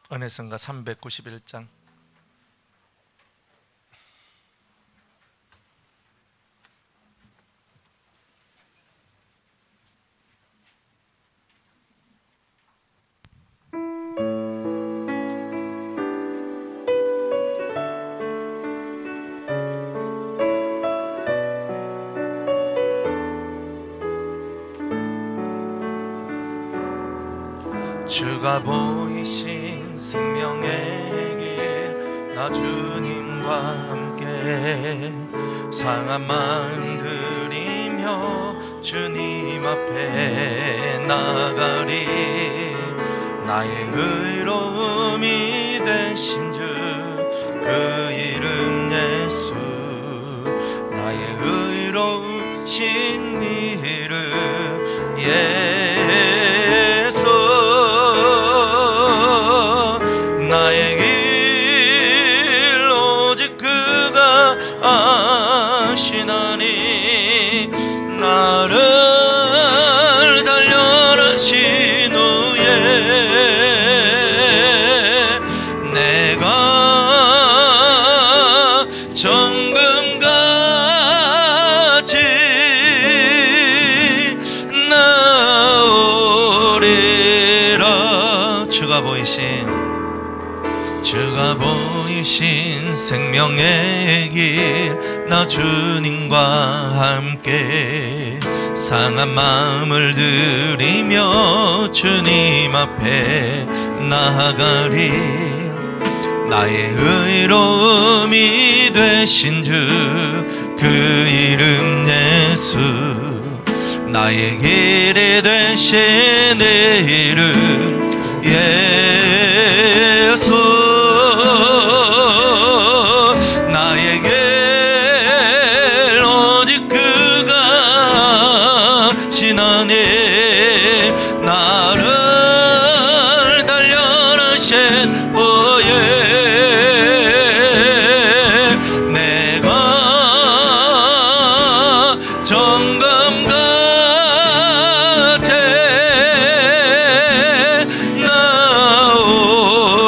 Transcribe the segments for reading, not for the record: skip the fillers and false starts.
은혜성가 391장. 주가 보이신 생명의 길, 나 주님과 함께 상한 마음 들이며 주님 앞에 나가리. 나의 의로움이 되신 주 그 이름 예수, 나의 의로우신 이름 예수. 나의 길 오직 그가 아시나니. 나를 단련하신 후에 내가 정금같이 나오리라. 주가 보이신 생명의 길, 나 주님과 함께 상한 마음을 들이며 주님 앞에 나아가리. 나의 의로움이 되신 주 그 이름 예수, 나의 길이 되신 내 이름 예수. 나의 길 오직 그가 지나니. 나를 단련하신 후에 내가 정금같이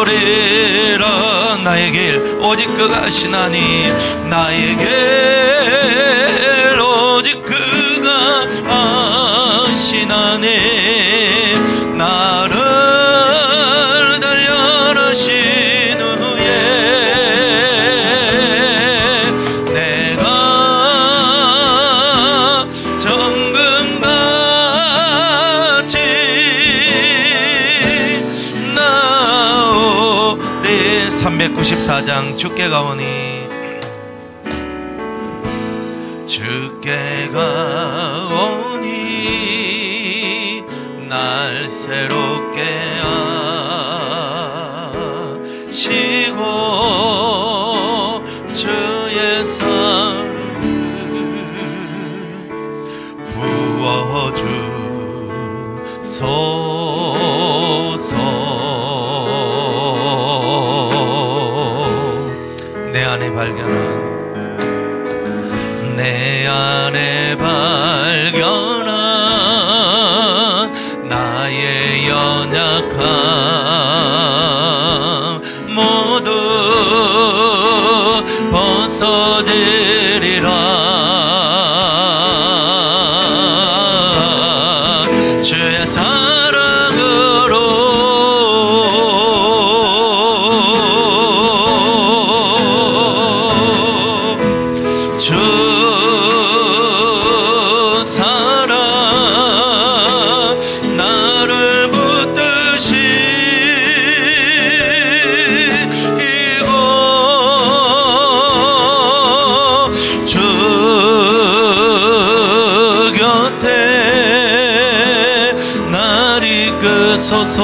나오리라. 나의 길 오직 그가 아시나니. 나의 길 오직 그가 아시나니. 나를 단련하신 후에 내가 정금같이 나오리. 394장. 주께 가오니. 주께 가오니 날 새롭게 하시고 주의 사랑을 부어주소서. 내 안에 발견한 나의 연약함 모두 벗어지리라. 주의 사랑으로 주 사랑 나를 붙드시고 주 곁에 날 이끄소서.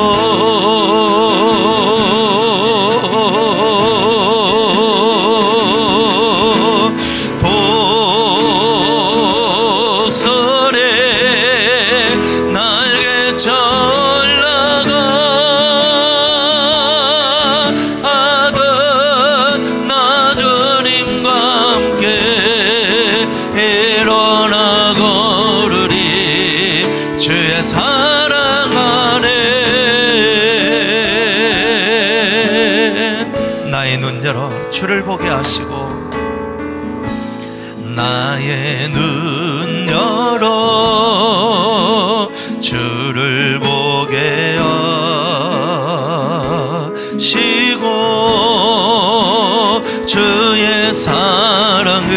독설에 날개쳐 올라가던 나 주님과 함께 일어나 걸으리. 주의 사랑 안에 주를 보게 하시고 나의 눈 열어 주를 보게 하시고 주의 사랑을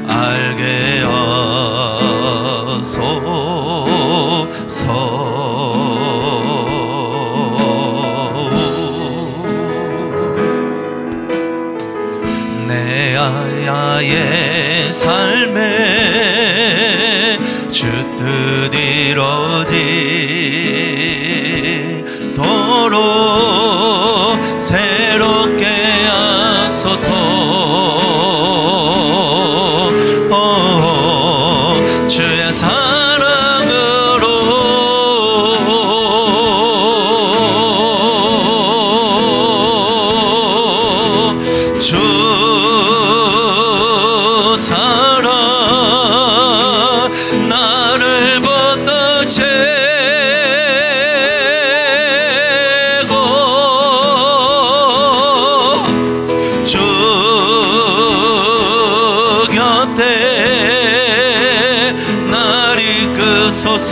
알게 하소서. 내 아야의 삶에 주 뜻 이루어지도록 새롭게 하소서. 주의 사랑으로 주 사랑 나를 걷어채고 주 곁에 날 이끄소서.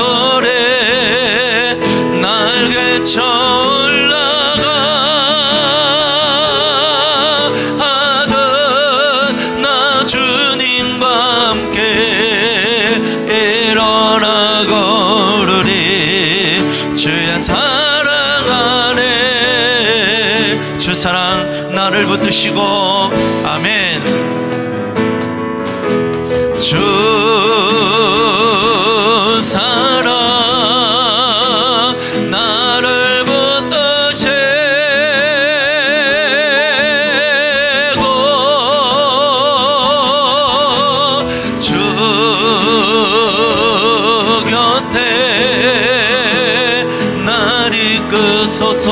독설에 날개쳐 올라가 하던 나 주님과 함께 일어나 걸으리. 주의 사랑 안에 주 사랑 나를 붙드시고 아멘. 주 사랑 나를 붙드시고 주 곁에 날 이끄소서.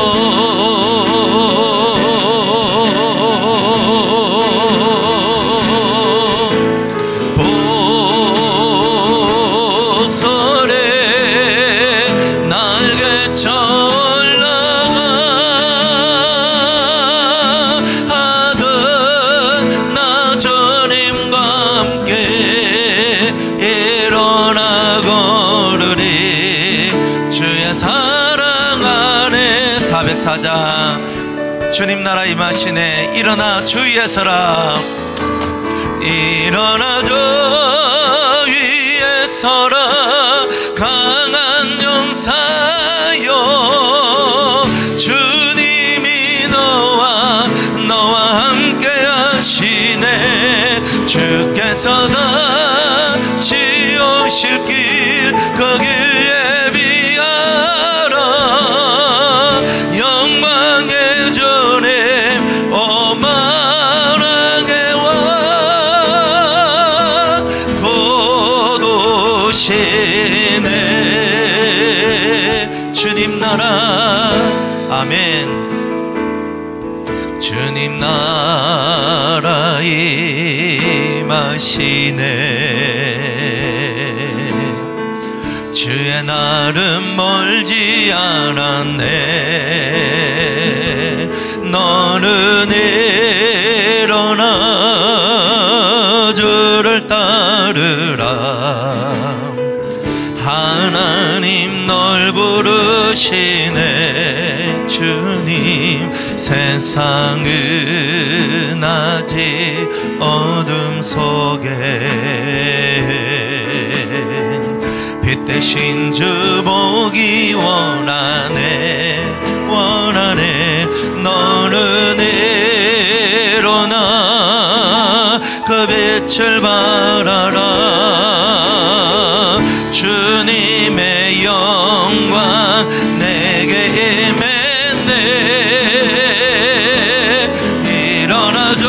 주님 나라 임하시네. 일어나 주 위에 서라. 일어나 주 위에 서라. 강한 용사여 주님이 너와 함께 하시네. 주께서 다시 오실 길 그 길 예비하라. 영광의 주님 오만하게 와 곧 오시네. 주님 나라 아멘. 주님 나라 임하시네. 주의 날은 멀지 않았네. 너는 일어나 주를 따르라. 하나님 널 부르시네. 주님 세상은 아직 어둠 속에 빛 대신 주 보기 원하네. 너는 일어나 그 빛을 바라라. 주님의 영광 내게 임했네. 일어나 주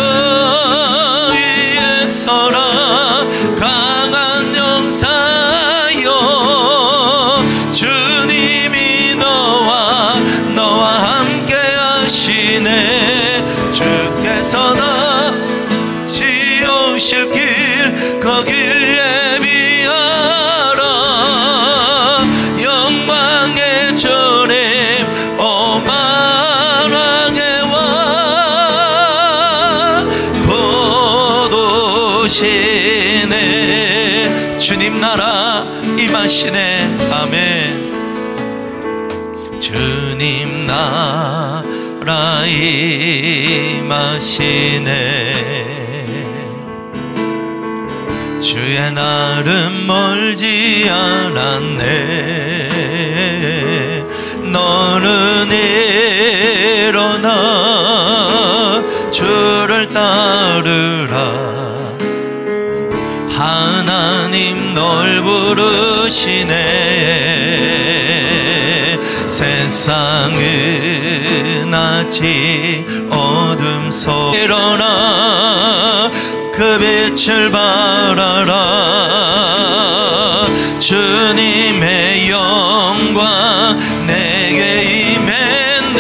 위에 서라. 강한 용사여 주님이 너와 함께 하시네. 주께서 다시 오실 길 임하시네. 아멘. 주님 나라 임하시네. 주의 날은 멀지 않았네. 너는 일어나 주를 따르라. 하나님 널 부르시네. 세상은 아직 어둠 속에 일어나 그 빛을 바라라. 주님의 영광 내게 임했네.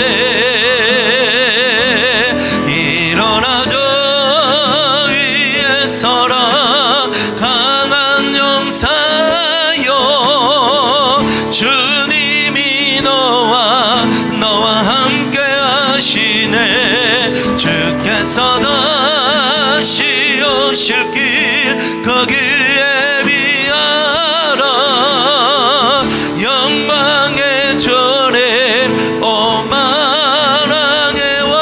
일어나 저 위에 서라. 강한 용사여. 주님이 너와 함께 하시네. 주께서 다시 오실 길 그 길 예비하라. 영광의 전에 오만하게 와.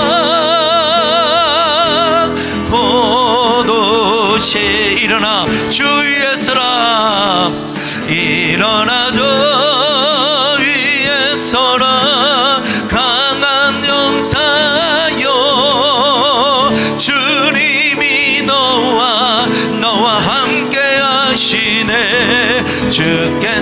고도시 일어나 주 위에 서라. 일어나 저 위에 서라. 강한 용사여. 주님이 너와 함께 하시네. 주께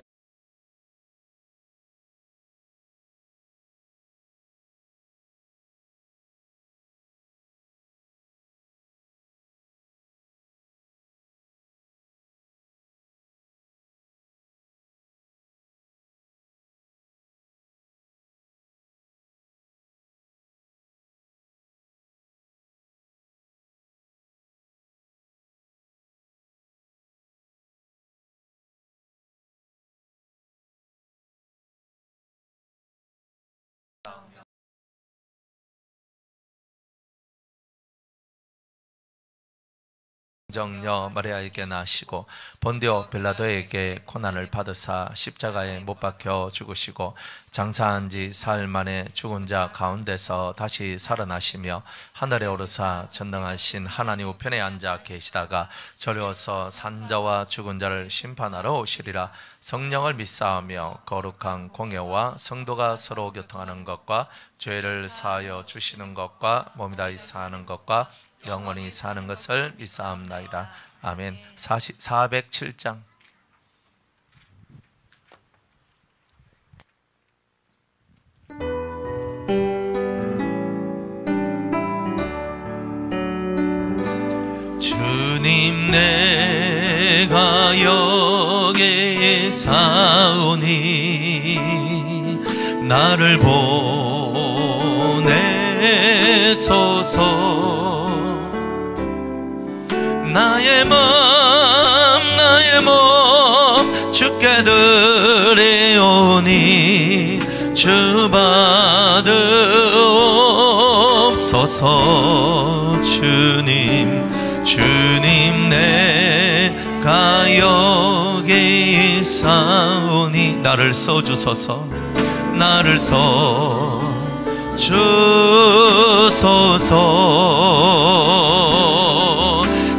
정녀 마리아에게 나시고 본디오 빌라도에게 고난을 받으사 십자가에 못 박혀 죽으시고 장사한 지 사흘 만에 죽은 자 가운데서 다시 살아나시며 하늘에 오르사 전능하신 하나님 우편에 앉아 계시다가 저리워서 산자와 죽은 자를 심판하러 오시리라. 성령을 믿사오며 거룩한 공예와 성도가 서로 교통하는 것과 죄를 사하여 주시는 것과 몸이 다시 사는 것과 영원히 사는 것을 믿사옵나이다. 아멘. 407장. 주님 내가 여기에 사오니 나를 보내소서. 나의 몸 주께 드리오니 주 받으옵소서. 주님 내가 여기 있사오니 나를 써주소서. 나를 써주소서.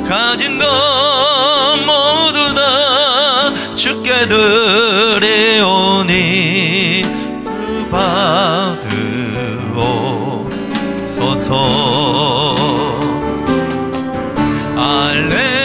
가진 것 모두 다 주께 드리오니 주 받으옵소서. 알렐루야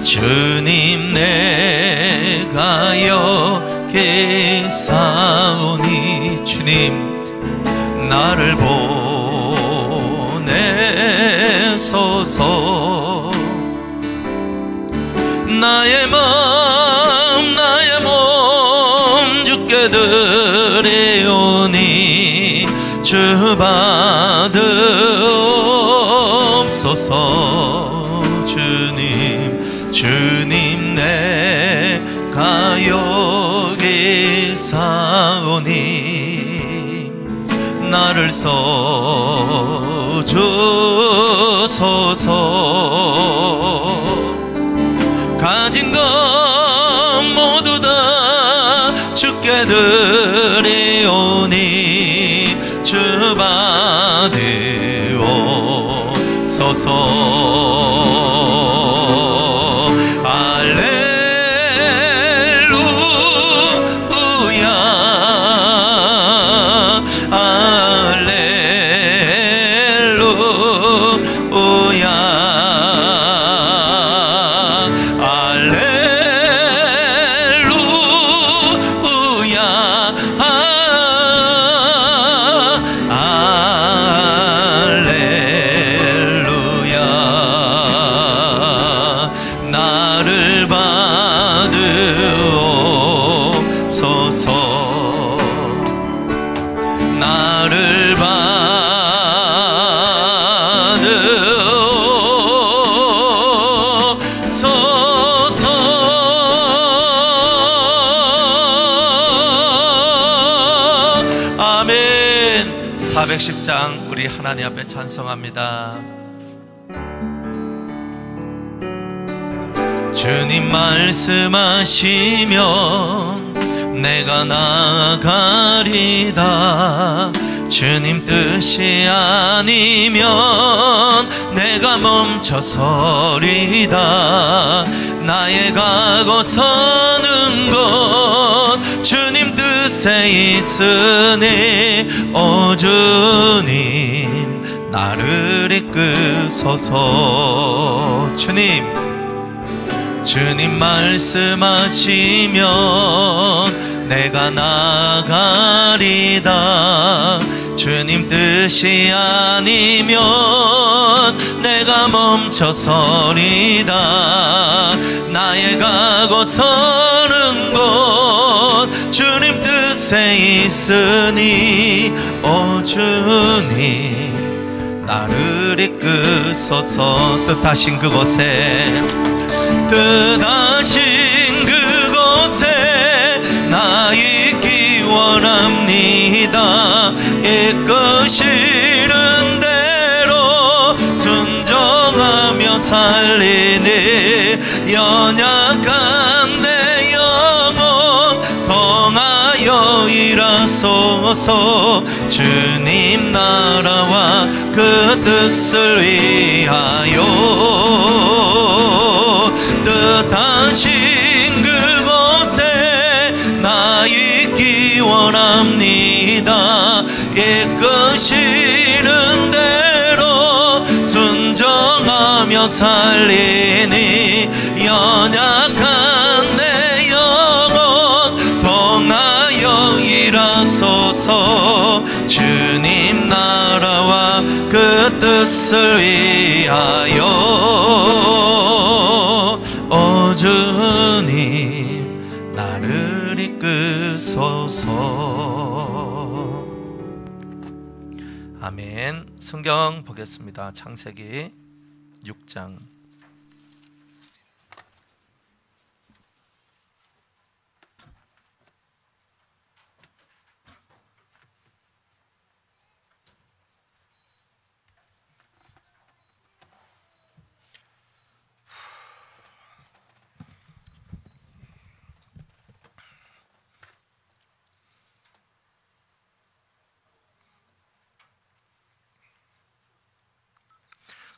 주님 내가 여기 있사오니 주님 나를 보내소서. 나의 몸 주께 드리 주 받으옵소서. 주님 내가 여기 사오니 나를 써주소서. 가진 것 모두 다 주께 드리오니 주 받으옵소서. 할렐루야 할렐루야 아멘. 410장 우리 하나님 앞에 찬송합니다. 주님 말씀하시면 내가 나아가리다. 주님 뜻이 아니면 내가 멈춰서리다. 나의 가고 서는 곳 주님 뜻에 있으니 오 주님 나를 이끄소서. 주님 말씀하시면 내가 나가리다. 주님 뜻이 아니면 내가 멈춰서리다. 나의 가고 서는 곳 주님 뜻에 있으니 오 주님 나를 이끄소서. 뜻하신 그곳에 나 있기 원합니다. 이끄시는 대로 순종하며 살리니 연약한 내 영혼 통하여 일하소서. 주님 나라와 그 뜻을 위하여 뜻하신 그곳에 나 있기 원합니다. 이끄시는 대로 순종하며 살리니 연약한 내 영혼 통하여 일하소서. 주님 나라와 그 뜻을 위하여 오 주님 나를 이끄소서. 아멘. 성경 보겠습니다. 창세기 6장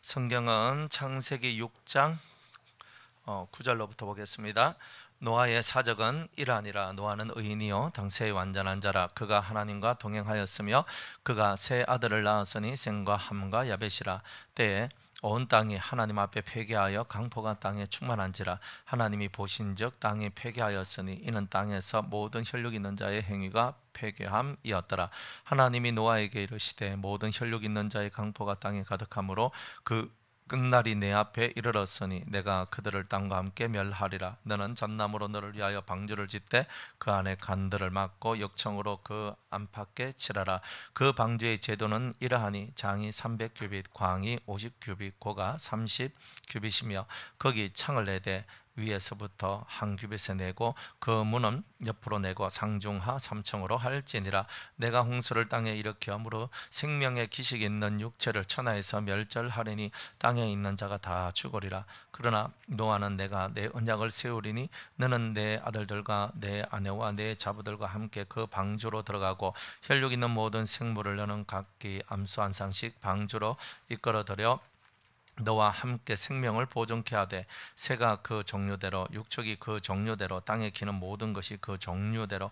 성경은 창세기 6장 9절로부터 보겠습니다. 노아의 사적은 이러하니라. 노아는 의인이요 당세의 완전한 자라. 그가 하나님과 동행하였으며 그가 세 아들을 낳았으니 셈과 함과 야벳이라. 때에 온 땅이 하나님 앞에 회개하여 강포가 땅에 충만한지라. 하나님이 보신즉 땅이 회개하였으니 이는 땅에서 모든 혈육 있는 자의 행위가 회개함이었더라. 하나님이 노아에게 이르시되 모든 혈육 있는 자의 강포가 땅에 가득하므로 끝날이 내 앞에 이르렀으니 내가 그들을 땅과 함께 멸하리라. 너는 잣나무로 너를 위하여 방주를 짓되 그 안에 간들을 막고 역청으로 그 안팎에 칠하라. 그 방주의 제도는 이러하니 장이 300규빗, 광이 50규빗, 고가 30규빗이며 거기 창을 내되 위에서부터 한 규빗에 내고 그 문은 옆으로 내고 상중하 3층으로 할지니라. 내가 홍수를 땅에 일으켜 생명의 기식이 있는 육체를 천하에서 멸절하리니 땅에 있는 자가 다 죽으리라. 그러나 노아는 내가 내 언약을 세우리니 너는 내 아들들과 내 아내와 내 자부들과 함께 그 방주로 들어가고 혈육 있는 모든 생물을 너는 각기 암수 한 쌍씩 방주로 이끌어들여 너와 함께 생명을 보존케 하되 새가 그 종류대로 육축이 그 종류대로 땅에 기는 모든 것이 그 종류대로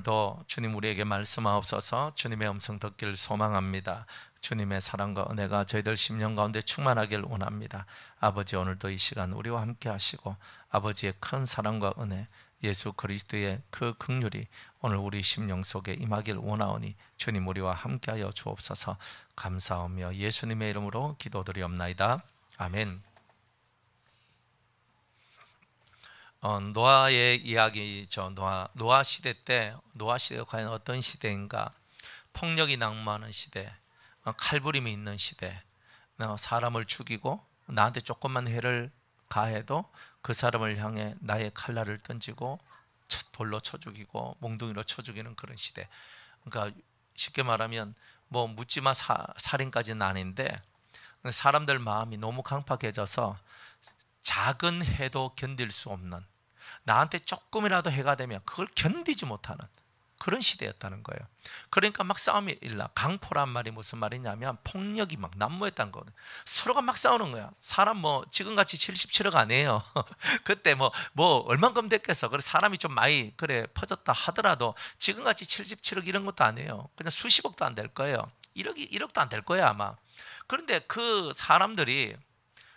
더 주님 우리에게 말씀하옵소서. 주님의 음성 듣기를 소망합니다. 주님의 사랑과 은혜가 저희들 심령 가운데 충만하길 원합니다. 아버지, 오늘도 이 시간 우리와 함께 하시고 아버지의 큰 사랑과 은혜, 예수 그리스도의 그 긍휼이 오늘 우리 심령 속에 임하길 원하오니 주님 우리와 함께하여 주옵소서. 감사하며 예수님의 이름으로 기도드리옵나이다. 아멘. 노아의 이야기죠. 노아 시대 때, 노아 시대가 과연 어떤 시대인가? 폭력이 난무하는 시대, 칼부림이 있는 시대, 사람을 죽이고 나한테 조금만 해를 가해도 그 사람을 향해 나의 칼날을 던지고 돌로 쳐 죽이고 몽둥이로 쳐 죽이는 그런 시대. 그러니까 쉽게 말하면 뭐 묻지마 살인까지는 아닌데 사람들 마음이 너무 강팍해져서 작은 해도 견딜 수 없는, 나한테 조금이라도 해가 되면 그걸 견디지 못하는 그런 시대였다는 거예요. 그러니까 막 싸움이 일나. 강포란 말이 무슨 말이냐면 폭력이 막 난무했다는 거거든. 서로가 막 싸우는 거야. 사람 뭐 지금같이 77억 아니에요. 그때 뭐 얼만큼 됐겠어. 그래 사람이 좀 많이 그래 퍼졌다 하더라도 지금같이 77억 이런 것도 아니에요. 그냥 수십억도 안 될 거예요. 1억도 안 될 거예요 아마. 그런데 그 사람들이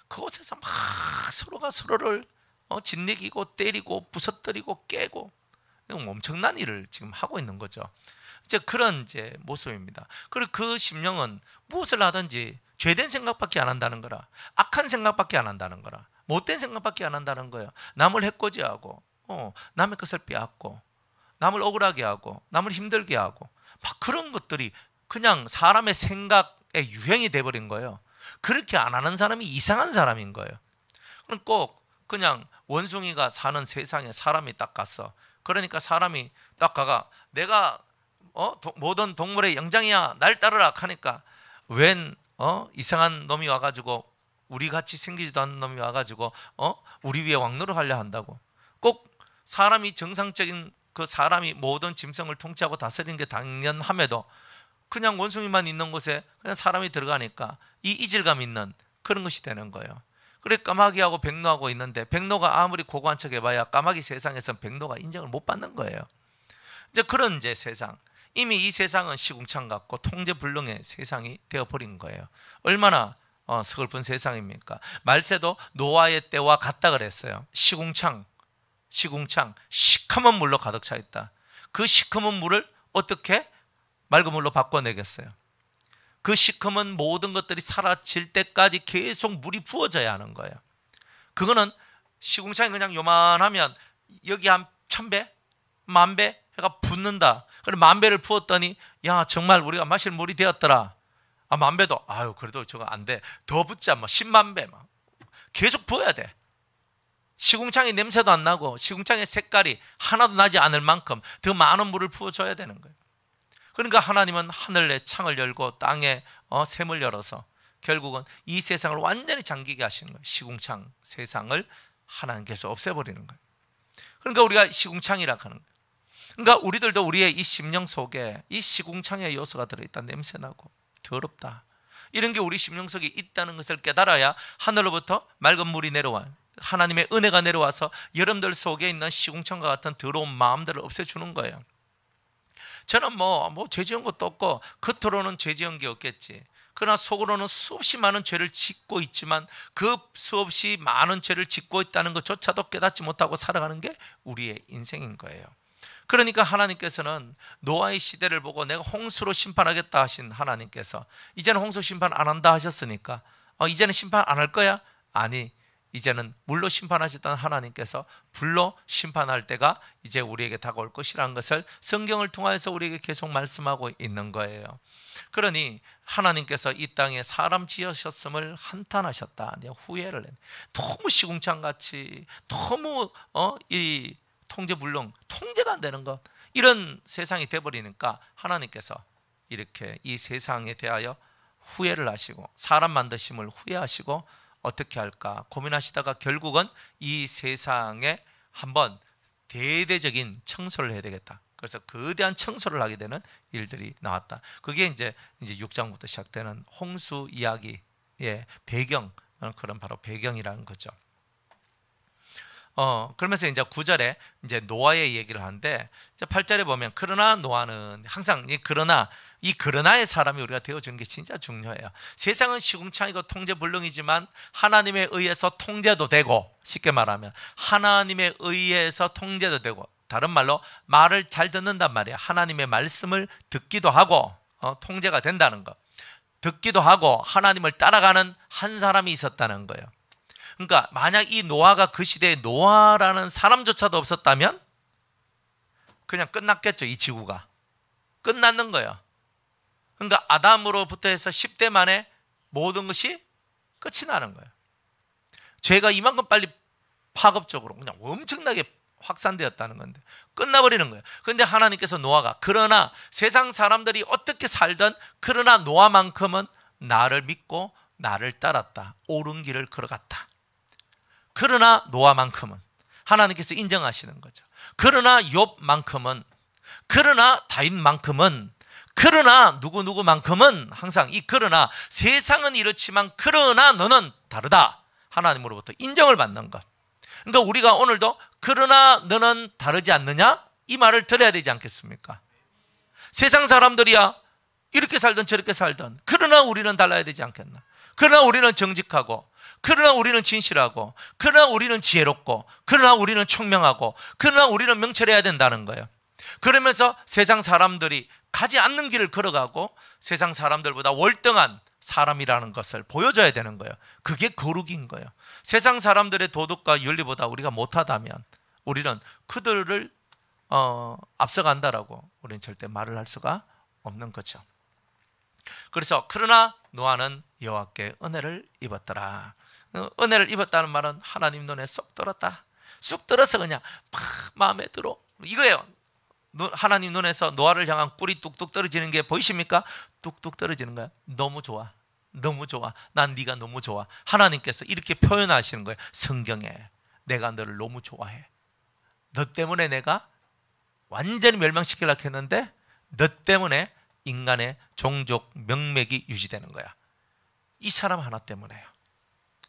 그곳에서 막 서로가 서로를 짓이기고 때리고 부서뜨리고 깨고 엄청난 일을 지금 하고 있는 거죠. 이제 그런 이제 모습입니다. 그리고 그 심령은 무엇을 하든지 죄된 생각밖에 안 한다는 거라, 악한 생각밖에 안 한다는 거라, 못된 생각밖에 안 한다는 거예요. 남을 해코지하고 남의 것을 빼앗고 남을 억울하게 하고 남을 힘들게 하고 막 그런 것들이 그냥 사람의 생각의 유행이 돼버린 거예요. 그렇게 안 하는 사람이 이상한 사람인 거예요. 그럼 꼭 그냥 원숭이가 사는 세상에 사람이 딱 갔어. 그러니까 사람이 딱 가가 내가 모든 동물의 영장이야 날 따르라 하니까 웬 이상한 놈이 와가지고 우리 같이 생기지도 않는 놈이 와가지고 우리 위에 왕노를 하려 한다고. 꼭 사람이 정상적인 그 사람이 모든 짐승을 통치하고 다스리는 게 당연함에도 그냥 원숭이만 있는 곳에 그냥 사람이 들어가니까 이 이질감 있는 그런 것이 되는 거예요. 그래 까마귀하고 백로하고 있는데 백로가 아무리 고고한 척 해봐야 까마귀 세상에서는 백로가 인정을 못 받는 거예요. 이제 그런 이제 세상, 이미 이 세상은 시궁창 같고 통제불능의 세상이 되어버린 거예요. 얼마나 서글픈 세상입니까? 말세도 노아의 때와 같다 그랬어요. 시궁창 시커먼 물로 가득 차 있다. 그 시커먼 물을 어떻게 맑은 물로 바꿔내겠어요? 그 시커먼 모든 것들이 사라질 때까지 계속 물이 부어져야 하는 거예요. 그거는 시궁창이 그냥 요만하면 여기 한 1000배, 10,000배 해가 붓는다. 그럼 10,000배를 부었더니 야 정말 우리가 마실 물이 되었더라. 10,000배도 아유 그래도 저거 안 돼. 더 붓자 뭐 10만 배 막 계속 부어야 돼. 시궁창의 냄새도 안 나고 시궁창의 색깔이 하나도 나지 않을 만큼 더 많은 물을 부어줘야 되는 거예요. 그러니까 하나님은 하늘에 창을 열고 땅에 샘을 열어서 결국은 이 세상을 완전히 잠기게 하시는 거예요. 시궁창 세상을 하나님께서 없애버리는 거예요. 그러니까 우리가 시궁창이라고 하는 거예요. 그러니까 우리들도 우리의 이 심령 속에 이 시궁창의 요소가 들어있다. 냄새나고 더럽다. 이런 게 우리 심령 속에 있다는 것을 깨달아야 하늘로부터 맑은 물이 내려와요. 하나님의 은혜가 내려와서 여러분들 속에 있는 시궁창과 같은 더러운 마음들을 없애주는 거예요. 저는 뭐 죄 지은 것도 없고 겉으로는 죄 지은 게 없겠지. 그러나 속으로는 수없이 많은 죄를 짓고 있지만 그 수없이 많은 죄를 짓고 있다는 것조차도 깨닫지 못하고 살아가는 게 우리의 인생인 거예요. 그러니까 하나님께서는 노아의 시대를 보고 내가 홍수로 심판하겠다 하신 하나님께서 이제는 홍수 심판 안 한다 하셨으니까 이제는 심판 안 할 거야? 아니, 이제는 물로 심판하셨던 하나님께서 불로 심판할 때가 이제 우리에게 다가올 것이라는 것을 성경을 통해서 우리에게 계속 말씀하고 있는 거예요. 그러니 하나님께서 이 땅에 사람 지으셨음을 한탄하셨다, 후회를 해. 너무 시궁창같이 너무 이 통제불능, 통제가 안 되는 것, 이런 세상이 돼버리니까 하나님께서 이렇게 이 세상에 대하여 후회를 하시고 사람 만드심을 후회하시고 어떻게 할까 고민하시다가 결국은 이 세상에 한번 대대적인 청소를 해야 되겠다. 그래서 거대한 청소를 하게 되는 일들이 나왔다. 그게 이제 6장부터 시작되는 홍수 이야기의 배경, 그런 바로 배경이라는 거죠. 그러면서 이제 9절에 이제 노아의 얘기를 하는데, 이제 8절에 보면 그러나 노아는 항상 이 그러나의 사람이 우리가 되어주는 게 진짜 중요해요. 세상은 시궁창이고 통제불능이지만 하나님에 의해서 통제도 되고, 쉽게 말하면 하나님에 의해서 통제도 되고, 다른 말로 말을 잘 듣는단 말이에요. 하나님의 말씀을 듣기도 하고 통제가 된다는 거, 듣기도 하고 하나님을 따라가는 한 사람이 있었다는 거예요. 그러니까 만약 이 노아가 그 시대에 노아라는 사람조차도 없었다면 그냥 끝났겠죠. 이 지구가 끝났는 거예요. 그러니까 아담으로부터 해서 10대 만에 모든 것이 끝이 나는 거예요. 죄가 이만큼 빨리 파급적으로 그냥 엄청나게 확산되었다는 건데 끝나버리는 거예요. 그런데 하나님께서 노아가, 그러나 세상 사람들이 어떻게 살든 그러나 노아만큼은 나를 믿고 나를 따랐다, 옳은 길을 걸어갔다. 그러나 노아만큼은 하나님께서 인정하시는 거죠. 그러나 욥만큼은, 그러나 다윗만큼은, 그러나 누구누구만큼은, 항상 이 그러나, 세상은 이렇지만 그러나 너는 다르다, 하나님으로부터 인정을 받는 것. 그러니까 우리가 오늘도 그러나 너는 다르지 않느냐, 이 말을 들어야 되지 않겠습니까? 세상 사람들이야 이렇게 살든 저렇게 살든 그러나 우리는 달라야 되지 않겠나? 그러나 우리는 정직하고, 그러나 우리는 진실하고, 그러나 우리는 지혜롭고, 그러나 우리는 총명하고, 그러나 우리는 명철해야 된다는 거예요. 그러면서 세상 사람들이 가지 않는 길을 걸어가고 세상 사람들보다 월등한 사람이라는 것을 보여줘야 되는 거예요. 그게 거룩인 거예요. 세상 사람들의 도덕과 윤리보다 우리가 못하다면 우리는 그들을 앞서간다라고 우리는 절대 말을 할 수가 없는 거죠. 그래서 그러나 노아는 여호와께 은혜를 입었더라. 은혜를 입었다는 말은 하나님 눈에 쏙 들었다. 쑥 들어서 그냥 막 마음에 들어, 이거예요. 하나님 눈에서 노아를 향한 꿀이 뚝뚝 떨어지는 게 보이십니까? 뚝뚝 떨어지는 거야. 너무 좋아, 너무 좋아, 난 네가 너무 좋아. 하나님께서 이렇게 표현하시는 거예요. 성경에 내가 너를 너무 좋아해. 너 때문에 내가 완전히 멸망시키려고 했는데 너 때문에 인간의 종족 명맥이 유지되는 거야. 이 사람 하나 때문에요.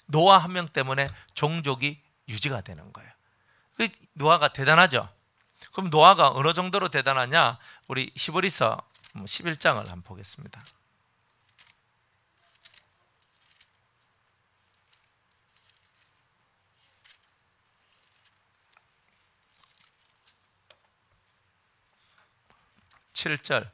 노아 한 명 때문에 종족이 유지가 되는 거예요. 노아가 대단하죠. 그럼 노아가 어느 정도로 대단하냐? 우리 히브리서 11장을 한번 보겠습니다. (7절)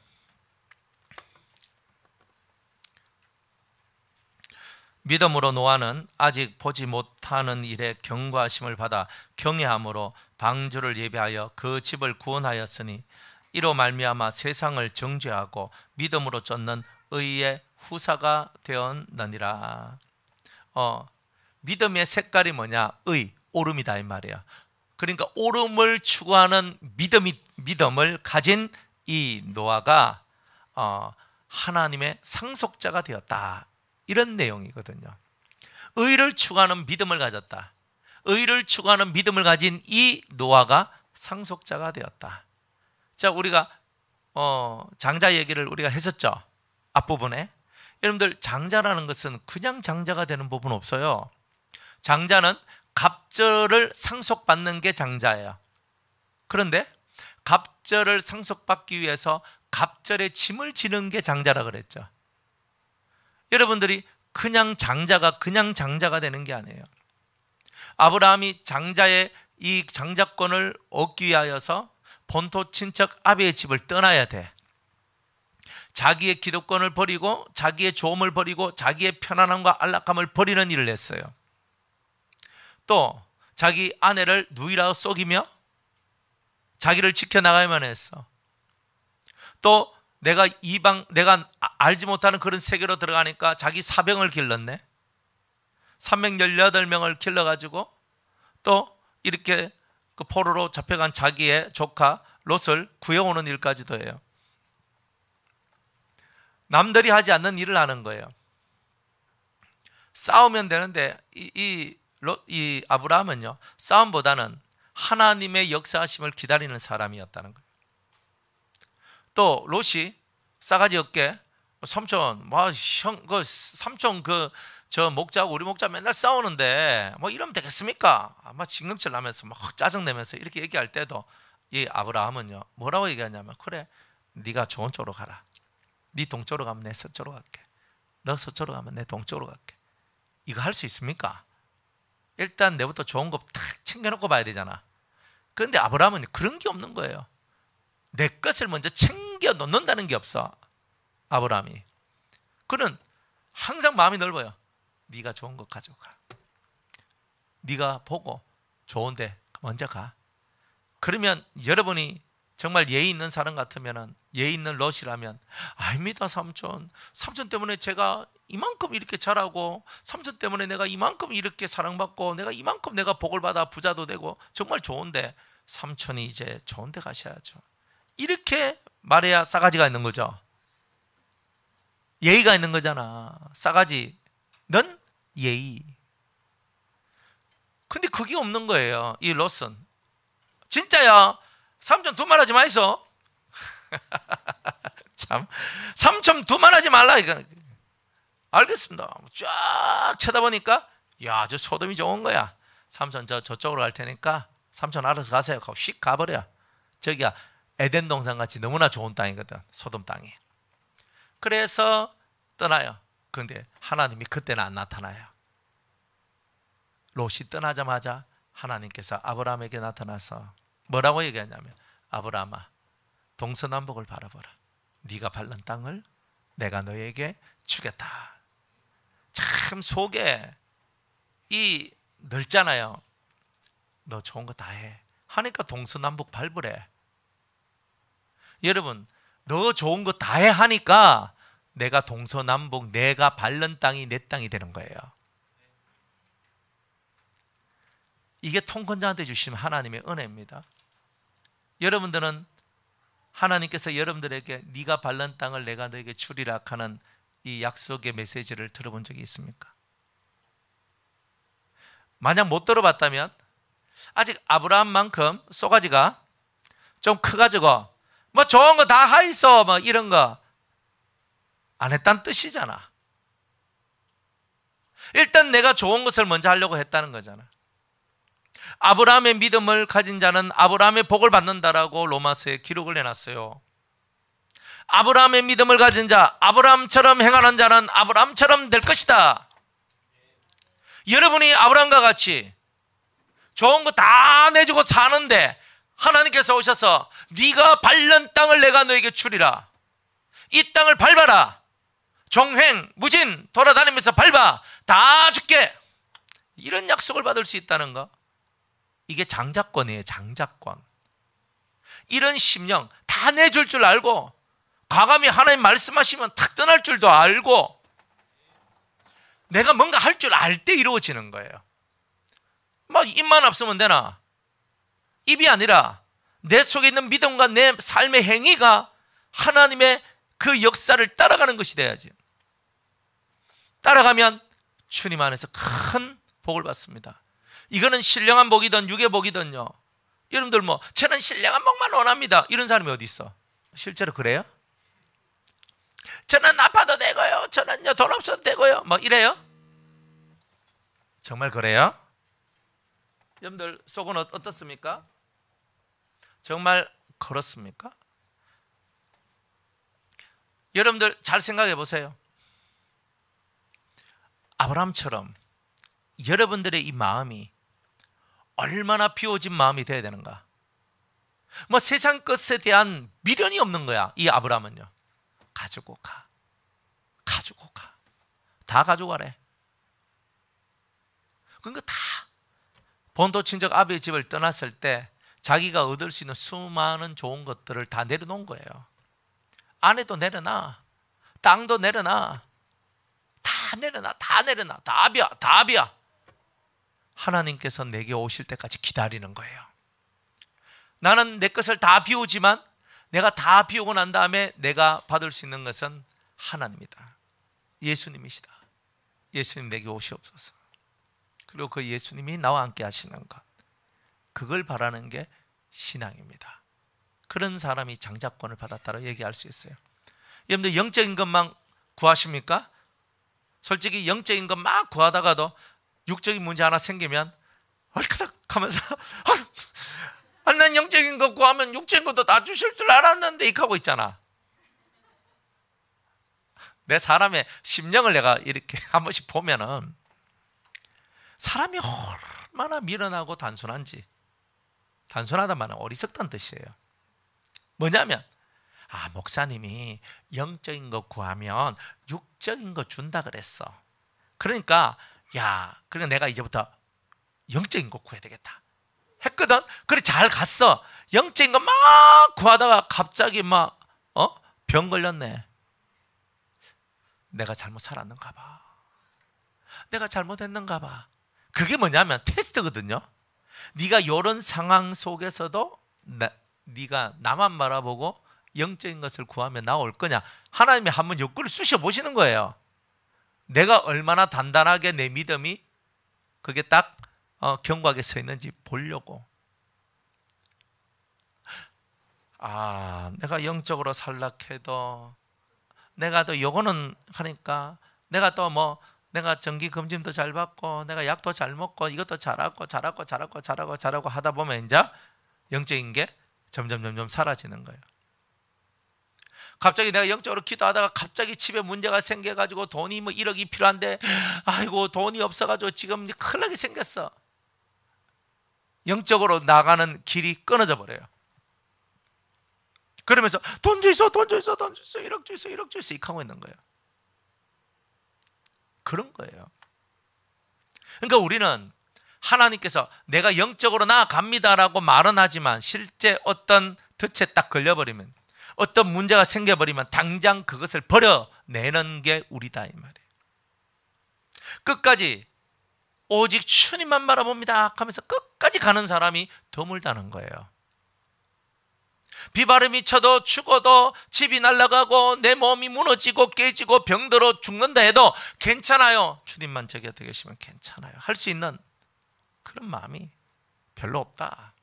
믿음으로 노아는 아직 보지 못하는 일에 경고하심을 받아 경외함으로 방주를 예비하여 그 집을 구원하였으니 이로 말미암아 세상을 정죄하고 믿음으로 쫓는 의의 후사가 되었느니라. 믿음의 색깔이 뭐냐? 의, 옳음이다 이 말이야. 그러니까 옳음을 추구하는 믿음을 가진 이 노아가 하나님의 상속자가 되었다, 이런 내용이거든요. 의를 추구하는 믿음을 가졌다. 의를 추구하는 믿음을 가진 이 노아가 상속자가 되었다. 자, 우리가 장자 얘기를 우리가 했었죠. 앞부분에. 여러분들, 장자라는 것은 그냥 장자가 되는 부분은 없어요. 장자는 갑절을 상속받는 게 장자예요. 그런데 갑절을 상속받기 위해서 갑절의 짐을 지는 게 장자라 그랬죠. 여러분들이 그냥 장자가 되는 게 아니에요. 아브라함이 장자의 이 장자권을 얻기 위하여서 본토 친척 아비의 집을 떠나야 돼. 자기의 기득권을 버리고 자기의 조음을 버리고 자기의 편안함과 안락함을 버리는 일을 했어요. 또 자기 아내를 누이라고 속이며 자기를 지켜나가야만 했어. 또 내가 알지 못하는 그런 세계로 들어가니까 자기 사병을 길렀네. 318명을 길러가지고 또 이렇게 그 포로로 잡혀간 자기의 조카 롯을 구해오는 일까지도 해요. 남들이 하지 않는 일을 하는 거예요. 싸우면 되는데 이 아브라함은요, 싸움보다는 하나님의 역사하심을 기다리는 사람이었다는 거예요. 또 롯이 싸가지 없게 삼촌, 삼촌 저 목자하고 우리 목자 맨날 싸우는데 뭐 이러면 되겠습니까? 아마 징금질 나면서 막 짜증내면서 이렇게 얘기할 때도 이 아브라함은요, 뭐라고 얘기하냐면, 그래, 네가 좋은 쪽으로 가라. 네 동쪽으로 가면 내 서쪽으로 갈게. 너 서쪽으로 가면 내 동쪽으로 갈게. 이거 할 수 있습니까? 일단 내부터 좋은 거 탁 챙겨놓고 봐야 되잖아. 그런데 아브라함은 그런 게 없는 거예요. 내 것을 먼저 챙겨 놓는다는 게 없어. 아브라함이. 그는 항상 마음이 넓어요. 네가 좋은 거 가지고 가. 네가 보고 좋은데 먼저 가. 그러면 여러분이 정말 예의 있는 사람 같으면, 예의 있는 롯이라면, 아닙니다 삼촌, 삼촌 때문에 제가 이만큼 이렇게 자라고, 삼촌 때문에 내가 이만큼 이렇게 사랑받고, 내가 이만큼 내가 복을 받아 부자도 되고 정말 좋은데 삼촌이 이제 좋은 데 가셔야죠. 이렇게 말해야 싸가지가 있는 거죠. 예의가 있는 거잖아. 싸가지, 넌 예의. 근데 그게 없는 거예요. 이 롯은. 진짜야, 삼촌 두말하지 마이소. 참, 삼촌 두말하지 말라. 이거 알겠습니다. 쫙 쳐다보니까, 야, 저 소돔이 좋은 거야. 삼촌 저쪽으로 갈 테니까 삼촌 알아서 가세요 하고 휙 가버려. 저기야 에덴 동산 같이 너무나 좋은 땅이거든, 소돔 땅이. 그래서 떠나요. 그런데 하나님이 그때는 안 나타나요. 롯이 떠나자마자 하나님께서 아브라함에게 나타나서 뭐라고 얘기하냐면, 아브라함아, 동서남북을 바라보라. 네가 밟는 땅을 내가 너에게 주겠다. 참 속에 이 넓잖아요. 너 좋은 거 다 해 하니까 동서남북 밟으래. 여러분, 너 좋은 거 다 해 하니까 내가 동서남북, 내가 밟는 땅이 내 땅이 되는 거예요. 이게 통권자한테 주시는 하나님의 은혜입니다. 여러분들은 하나님께서 여러분들에게 네가 밟는 땅을 내가 너에게 주리라 하는 이 약속의 메시지를 들어본 적이 있습니까? 만약 못 들어봤다면 아직 아브라함만큼 쏘가지가 좀 커가지고 뭐 좋은 거 다 하있어 뭐 이런 거 안 했다는 뜻이잖아. 일단 내가 좋은 것을 먼저 하려고 했다는 거잖아. 아브라함의 믿음을 가진 자는 아브라함의 복을 받는다라고 로마서에 기록을 해놨어요. 아브라함의 믿음을 가진 자, 아브라함처럼 행하는 자는 아브라함처럼 될 것이다. 여러분이 아브라함과 같이 좋은 거 다 내주고 사는데 하나님께서 오셔서 네가 밟는 땅을 내가 너에게 주리라. 이 땅을 밟아라. 종횡 무진 돌아다니면서 밟아. 다 줄게. 이런 약속을 받을 수 있다는 거. 이게 장자권이에요. 장자권. 이런 심령 다 내줄 줄 알고, 과감히 하나님 말씀하시면 탁 떠날 줄도 알고, 내가 뭔가 할 줄 알 때 이루어지는 거예요. 막 입만 없으면 되나? 입이 아니라 내 속에 있는 믿음과 내 삶의 행위가 하나님의 그 역사를 따라가는 것이 돼야지. 따라가면 주님 안에서 큰 복을 받습니다. 이거는 신령한 복이든 육의 복이든요. 여러분들 뭐 저는 신령한 복만 원합니다 이런 사람이 어디 있어? 실제로 그래요? 저는 아파도 되고요, 저는요 돈 없어도 되고요, 뭐 이래요? 정말 그래요? 여러분들 속은 어떻습니까? 정말 그렇습니까? 여러분들 잘 생각해 보세요. 아브라함처럼 여러분들의 이 마음이 얼마나 비워진 마음이 되어야 되는가? 뭐 세상 것에 대한 미련이 없는 거야. 이 아브라함은요. 가지고 가. 가지고 가. 다 가져가래. 그러니까 다 본토 친척 아비의 집을 떠났을 때 자기가 얻을 수 있는 수많은 좋은 것들을 다 내려놓은 거예요. 아내도 내려놔. 땅도 내려놔. 다 내려놔. 다 내려놔. 다 비워. 다 비워. 하나님께서 내게 오실 때까지 기다리는 거예요. 나는 내 것을 다 비우지만 내가 다 비우고 난 다음에 내가 받을 수 있는 것은 하나님이다. 예수님이시다. 예수님 내게 오시옵소서. 그리고 그 예수님이 나와 함께 하시는 것, 그걸 바라는 게 신앙입니다. 그런 사람이 장자권을 받았다고 얘기할 수 있어요. 여러분들 영적인 것만 구하십니까? 솔직히 영적인 것 막 구하다가도 육적인 문제 하나 생기면 얼크닥 하면서 난 영적인 거 구하면 육적인 것도 다 주실 줄 알았는데 이렇게 하고 있잖아. 내 사람의 심령을 내가 이렇게 한 번씩 보면은 사람이 얼마나 미련하고 단순한지. 단순하단 말은 어리석다는 뜻이에요. 뭐냐면 목사님이 영적인 거 구하면 육적인 거 준다 그랬어. 그러니까 내가 이제부터 영적인 거 구해야 되겠다 했거든. 그래 잘 갔어. 영적인 거 막 구하다가 갑자기 병 걸렸네. 내가 잘못 살았는가 봐. 내가 잘못했는가 봐. 그게 뭐냐면 테스트거든요. 네가 이런 상황 속에서도 네가 나만 바라보고 영적인 것을 구하면 나올 거냐. 하나님이 한번 욕구를 쑤셔 보시는 거예요. 내가 얼마나 단단하게 내 믿음이 그게 딱 견고하게 서 있는지 보려고. 내가 영적으로 살락해도 내가 또 요거는 하니까 내가 또 내가 정기 검진도 잘 받고 내가 약도 잘 먹고 이것도 잘하고 하다 보면 이제 영적인 게 점점 사라지는 거예요. 갑자기 내가 영적으로 기도하다가 갑자기 집에 문제가 생겨가지고 돈이 1억이 필요한데 아이고 돈이 없어가지고 지금 큰일 나게 생겼어. 영적으로 나가는 길이 끊어져 버려요. 그러면서 돈 주 있어 1억 주 있어 이렇게 하고 있는 거예요. 그런 거예요. 그러니까 우리는 하나님께서 내가 영적으로 나아갑니다라고 말은 하지만 실제 어떤 덫에 딱 걸려버리면, 어떤 문제가 생겨버리면 당장 그것을 버려내는 게 우리다 이 말이에요. 끝까지 오직 주님만 바라봅니다 하면서 끝까지 가는 사람이 드물다는 거예요. 비바람이 쳐도 죽어도 집이 날아가고 내 몸이 무너지고 깨지고 병들어 죽는다 해도 괜찮아요. 주님만 제 곁에 계시면 괜찮아요. 할 수 있는 그런 마음이 별로 없다.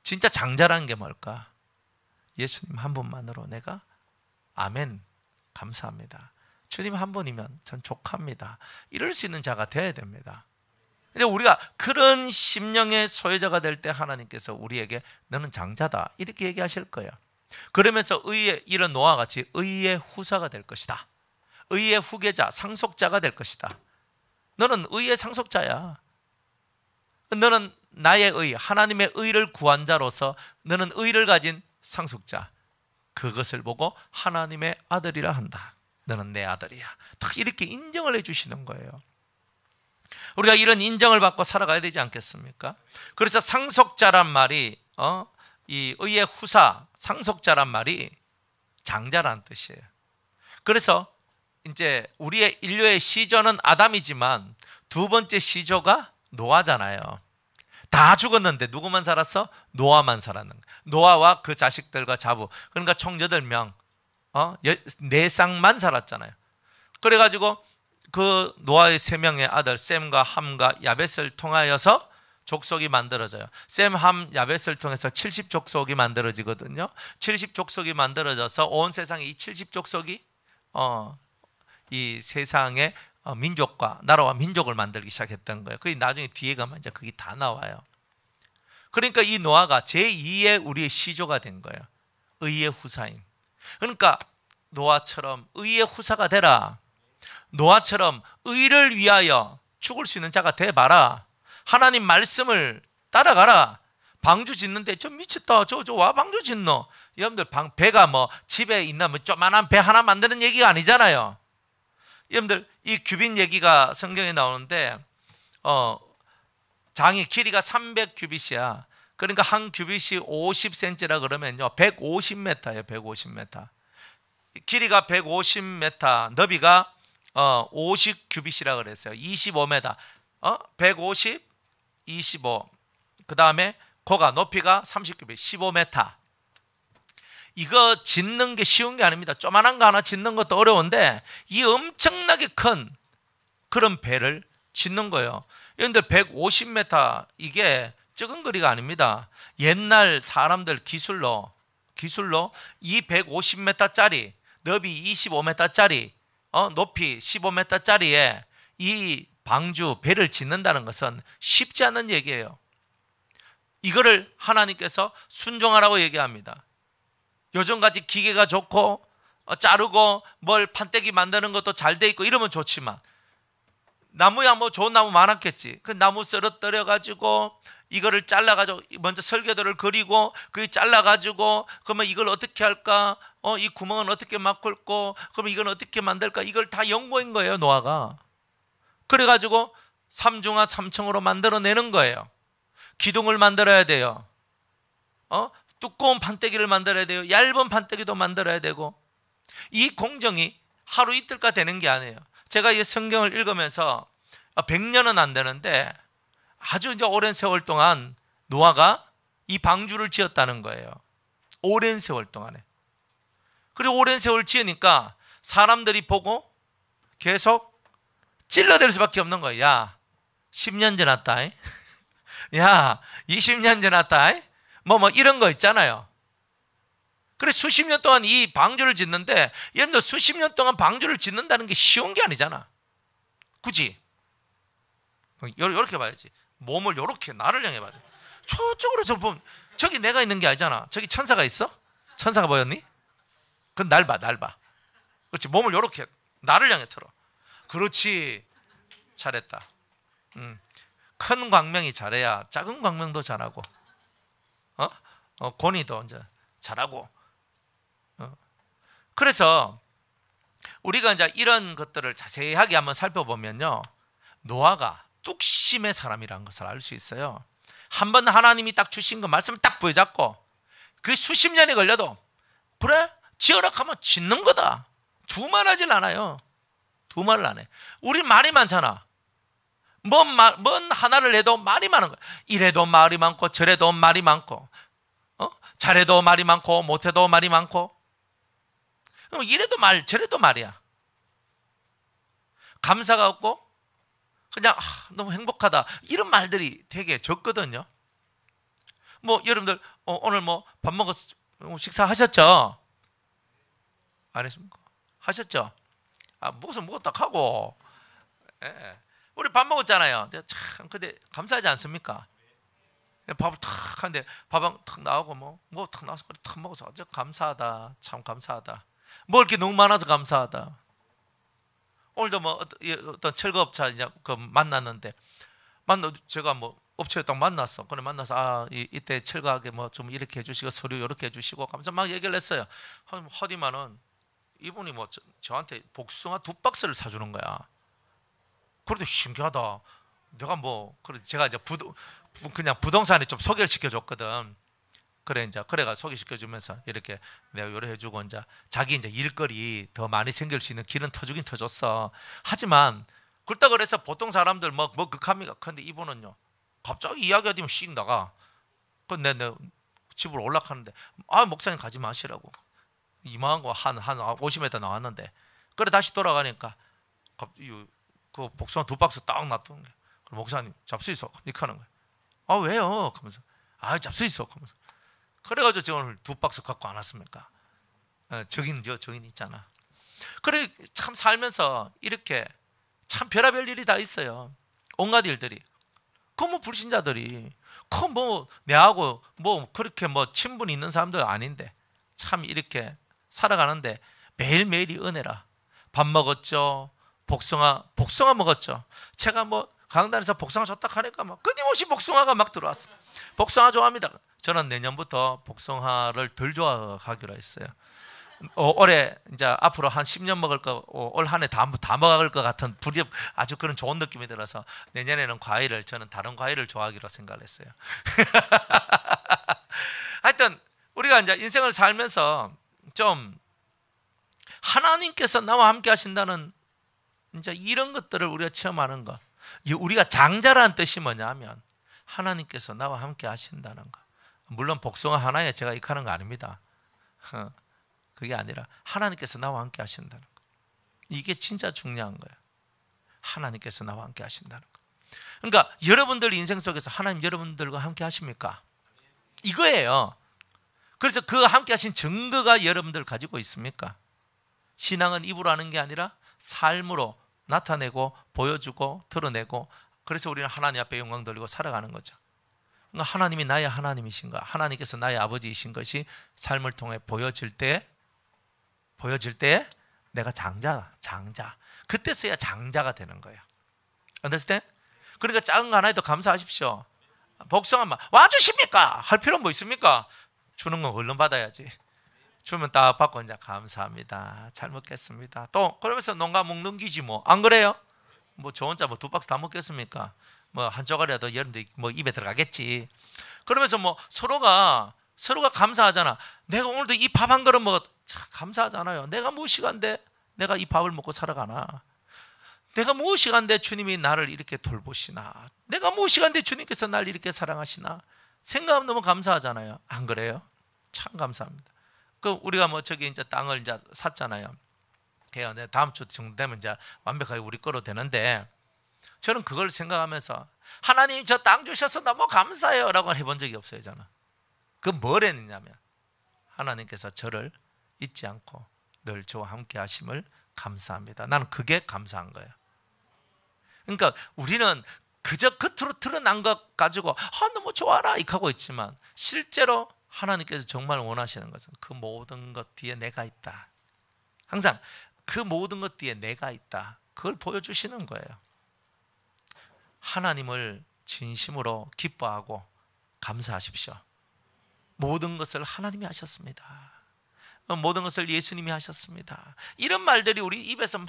진짜 장자라는 게 뭘까? 예수님 한 분만으로 내가 아멘 감사합니다. 주님 한 분이면 전 족합니다. 이럴 수 있는 자가 되어야 됩니다. 근데 우리가 그런 심령의 소유자가 될 때 하나님께서 우리에게 너는 장자다 이렇게 얘기하실 거예요. 그러면서 의의 이런 노아와 같이 의의 후사가 될 것이다. 의의 후계자, 상속자가 될 것이다. 너는 의의 상속자야. 너는 나의 의, 하나님의 의를 구한 자로서 너는 의를 가진 상속자. 그것을 보고 하나님의 아들이라 한다. 너는 내 아들이야. 딱 이렇게 인정을 해주시는 거예요. 우리가 이런 인정을 받고 살아가야 되지 않겠습니까? 그래서 상속자란 말이 이 의의 후사, 상속자란 말이 장자라는 뜻이에요. 그래서 이제 우리의 인류의 시조는 아담이지만 두 번째 시조가 노아잖아요. 다 죽었는데 누구만 살았어? 노아만 살았는 거예요. 노아와 그 자식들과 자부, 그러니까 총 8명, 4쌍만 살았잖아요. 그래가지고 그 노아의 3명의 아들 셈과 함과 야벳을 통하여서 족속이 만들어져요. 셈, 함, 야벳을 통해서 70족속이 만들어지거든요. 70족속이 만들어져서 온 세상에 이 70족속이 이 세상의 민족과 나라와 민족을 만들기 시작했던 거예요. 그게 나중에 뒤에 가면 이제 그게 다 나와요. 그러니까 이 노아가 제2의 우리의 시조가 된 거예요. 의의 후사인. 그러니까 노아처럼 의의 후사가 되라. 노아처럼 의를 위하여 죽을 수 있는 자가 돼봐라. 하나님 말씀을 따라가라. 방주 짓는데 저 미쳤다. 저 와 방주 짓노. 여러분들 배가 뭐 집에 있나 뭐 조만한 배 하나 만드는 얘기가 아니잖아요. 여러분들 이 규빗 얘기가 성경에 나오는데 장이 길이가 300규빗이야. 그러니까 한 규빗이 50cm라 그러면요 150m예요. 150m. 길이가 150m, 너비가 50규빗이라 그랬어요. 25m. 150, 25. 그 다음에 고가 높이가 30규빗, 15m. 이거 짓는 게 쉬운 게 아닙니다. 조만한 거 하나 짓는 것도 어려운데 이 엄청나게 큰 그런 배를 짓는 거예요. 여러분들 150m 이게 적은 거리가 아닙니다. 옛날 사람들 기술로 이 150m짜리 너비 25m짜리 높이 15m짜리에 이 방주 배를 짓는다는 것은 쉽지 않은 얘기예요. 이거를 하나님께서 순종하라고 얘기합니다. 요즘같이 기계가 좋고 자르고 뭘 판때기 만드는 것도 잘 돼 있고 이러면 좋지만 나무야 뭐 좋은 나무 많았겠지. 그 나무 썰어뜨려 가지고 이거를 잘라 가지고 먼저 설계도를 그리고 그 잘라 가지고 그러면 이걸 어떻게 할까? 이 구멍은 어떻게 막을고 그러면 이건 어떻게 만들까? 이걸 다 연구한 거예요, 노아가. 그래 가지고 삼중하 삼청으로 만들어내는 거예요. 기둥을 만들어야 돼요. 두꺼운 판때기를 만들어야 돼요. 얇은 판때기도 만들어야 되고. 이 공정이 하루 이틀가 되는 게 아니에요. 제가 이 성경을 읽으면서 100년은 안 되는데 아주 이제 오랜 세월 동안 노아가 이 방주를 지었다는 거예요. 오랜 세월 동안에. 그리고 오랜 세월 지으니까 사람들이 보고 계속 찔러댈 수밖에 없는 거예요. 야, 10년 지났다. 야, 20년 지났다. 뭐 이런 거 있잖아요. 그래 수십 년 동안 이 방주를 짓는데 여러분들 수십 년 동안 방주를 짓는다는 게 쉬운 게 아니잖아. 굳이 이렇게 봐야지. 몸을 이렇게 나를 향해 봐야 돼. 저쪽으로 저 보면 저기 내가 있는 게 아니잖아. 저기 천사가 있어? 천사가 보였니? 그건 날 봐. 그렇지. 몸을 이렇게 나를 향해 틀어. 그렇지. 잘했다. 큰 광명이 잘해야 작은 광명도 잘하고 권위도 이제 잘하고. 그래서 우리가 이제 이런 것들을 자세하게 한번 살펴보면요, 노아가 뚝심의 사람이라는 것을 알 수 있어요. 한번 하나님이 딱 주신 그 말씀을 딱 부여잡고 그 수십 년이 걸려도 그래 지어라 하면 짓는 거다. 두말하질 않아요. 두말을 안 해. 우리 말이 많잖아. 뭔 하나를 해도 말이 많은 거야. 이래도 말이 많고 저래도 말이 많고 잘해도 말이 많고 못해도 말이 많고. 이래도 말 저래도 말이야. 감사가 없고 그냥 너무 행복하다 이런 말들이 되게 적거든요. 뭐 여러분들 오늘 뭐 밥 식사하셨죠? 안 했습니까? 하셨죠? 무슨 딱 하고. 예. 우리 밥 먹었잖아요. 참 근데 감사하지 않습니까? 밥을 탁 하는데 밥은 탁 나오고 뭐 탁 나와서 탁 먹어서 아주 감사하다. 참 감사하다. 뭐 이렇게 너무 많아서 감사하다. 오늘도 뭐 어떤 철거업자 이제 만났는데 제가 뭐 업체에 딱 만났어. 그래 만나서 이때 철거하게 뭐 좀 이렇게 해주시고 서류 이렇게 해주시고 하면서 막 얘기를 했어요. 하디만은 이분이 뭐 저한테 복숭아 2박스를 사주는 거야. 그런데 신기하다. 내가 그래 제가 이제 그냥 부동산에 좀 소개를 시켜줬거든. 그래 이제 그래가 소개시켜주면서 이렇게 내가 요래 해주고 이제 자기 이제 일거리 더 많이 생길 수 있는 길은 터주긴 터줬어. 하지만 그렇다 그래서 보통 사람들 뭐 극합니까? 근데 이분은요 갑자기 이야기가 되면 씩 나가. 내 집으로 올라가는데 목사님 가지 마시라고. 이만한 거 한 50m 나왔는데 그래 다시 돌아가니까 그 복숭아 2박스 딱 놔두는 거야. 그럼 목사님 잡수 있어 이렇게 하는 거야. 왜요? 하면서 잡수 있어 하면서. 그래가지고 제가 오늘 2박스 갖고 안 왔습니까? 저긴 있잖아. 그래 참 살면서 이렇게 참 별의별 일이 다 있어요. 온갖 일들이. 불신자들이 내하고 그렇게 친분이 있는 사람도 아닌데 참 이렇게 살아가는데 매일매일이 은혜라. 밥 먹었죠? 복숭아 먹었죠. 제가 뭐 강단에서 복숭아 줬다 하니까 막 끊임없이 복숭아가 막 들어왔어. 복숭아 좋아합니다. 저는 내년부터 복숭아를 덜 좋아하기로 했어요. 올해 이제 앞으로 한 10년 먹을 거, 올 한 해 다 먹을 것 같은 아주 그런 좋은 느낌이 들어서 내년에는 저는 다른 과일을 좋아하기로 생각을 했어요. 하여튼 우리가 이제 인생을 살면서 좀 하나님께서 나와 함께 하신다는 이제 이런 것들을 우리가 체험하는 거. 우리가 장자라는 뜻이 뭐냐면 하나님께서 나와 함께 하신다는 거. 물론 복숭아 하나에 제가 익하는 거 아닙니다. 그게 아니라 하나님께서 나와 함께 하신다는 거. 이게 진짜 중요한 거예요. 하나님께서 나와 함께 하신다는 거. 그러니까 여러분들 인생 속에서 하나님 여러분들과 함께 하십니까? 이거예요. 그래서 그 함께 하신 증거가 여러분들 가지고 있습니까? 신앙은 입으로 하는 게 아니라 삶으로 나타내고 보여주고 드러내고, 그래서 우리는 하나님 앞에 영광 돌리고 살아가는 거죠. 그러니까 하나님이 나의 하나님이신가, 하나님께서 나의 아버지이신 것이 삶을 통해 보여질 때 내가 장자. 그때서야 장자가 되는 거예요. understand? 그러니까 작은 거 하나에도 감사하십시오. 복숭아만 와주십니까? 할 필요는 뭐 있습니까? 주는 건 얼른 받아야지. 주면 딱 받고 이제 감사합니다. 잘 먹겠습니다. 또 그러면서 농가 목 넘기지 뭐. 안 그래요? 뭐 저 혼자 뭐 2박스 다 먹겠습니까? 뭐 한 조각이라도 여러분들 뭐 입에 들어가겠지. 그러면서 뭐 서로가 감사하잖아. 내가 오늘도 이 밥 한 그릇 먹었. 참 감사하잖아요. 내가 무엇이간데 내가 이 밥을 먹고 살아가나? 내가 무엇이간데 주님이 나를 이렇게 돌보시나? 내가 무엇이간데 주님께서 나를 이렇게 사랑하시나? 생각하면 너무 감사하잖아요. 안 그래요? 참 감사합니다. 그 우리가 뭐 저기 이제 땅을 이제 샀잖아요. 그래서 다음 주 정도 되면 이제 완벽하게 우리 거로 되는데, 저는 그걸 생각하면서 하나님 저 땅 주셔서 너무 감사해요라고 해본 적이 없어요. 저는 그 뭘 했느냐면 하나님께서 저를 잊지 않고 늘 저와 함께 하심을 감사합니다. 나는 그게 감사한 거예요. 그러니까 우리는 그저 겉으로 드러난 것 가지고 너무 좋아라 이렇게 하고 있지만, 실제로 하나님께서 정말 원하시는 것은 그 모든 것 뒤에 내가 있다. 항상 그 모든 것 뒤에 내가 있다. 그걸 보여주시는 거예요. 하나님을 진심으로 기뻐하고 감사하십시오. 모든 것을 하나님이 하셨습니다. 모든 것을 예수님이 하셨습니다. 이런 말들이 우리 입에서 막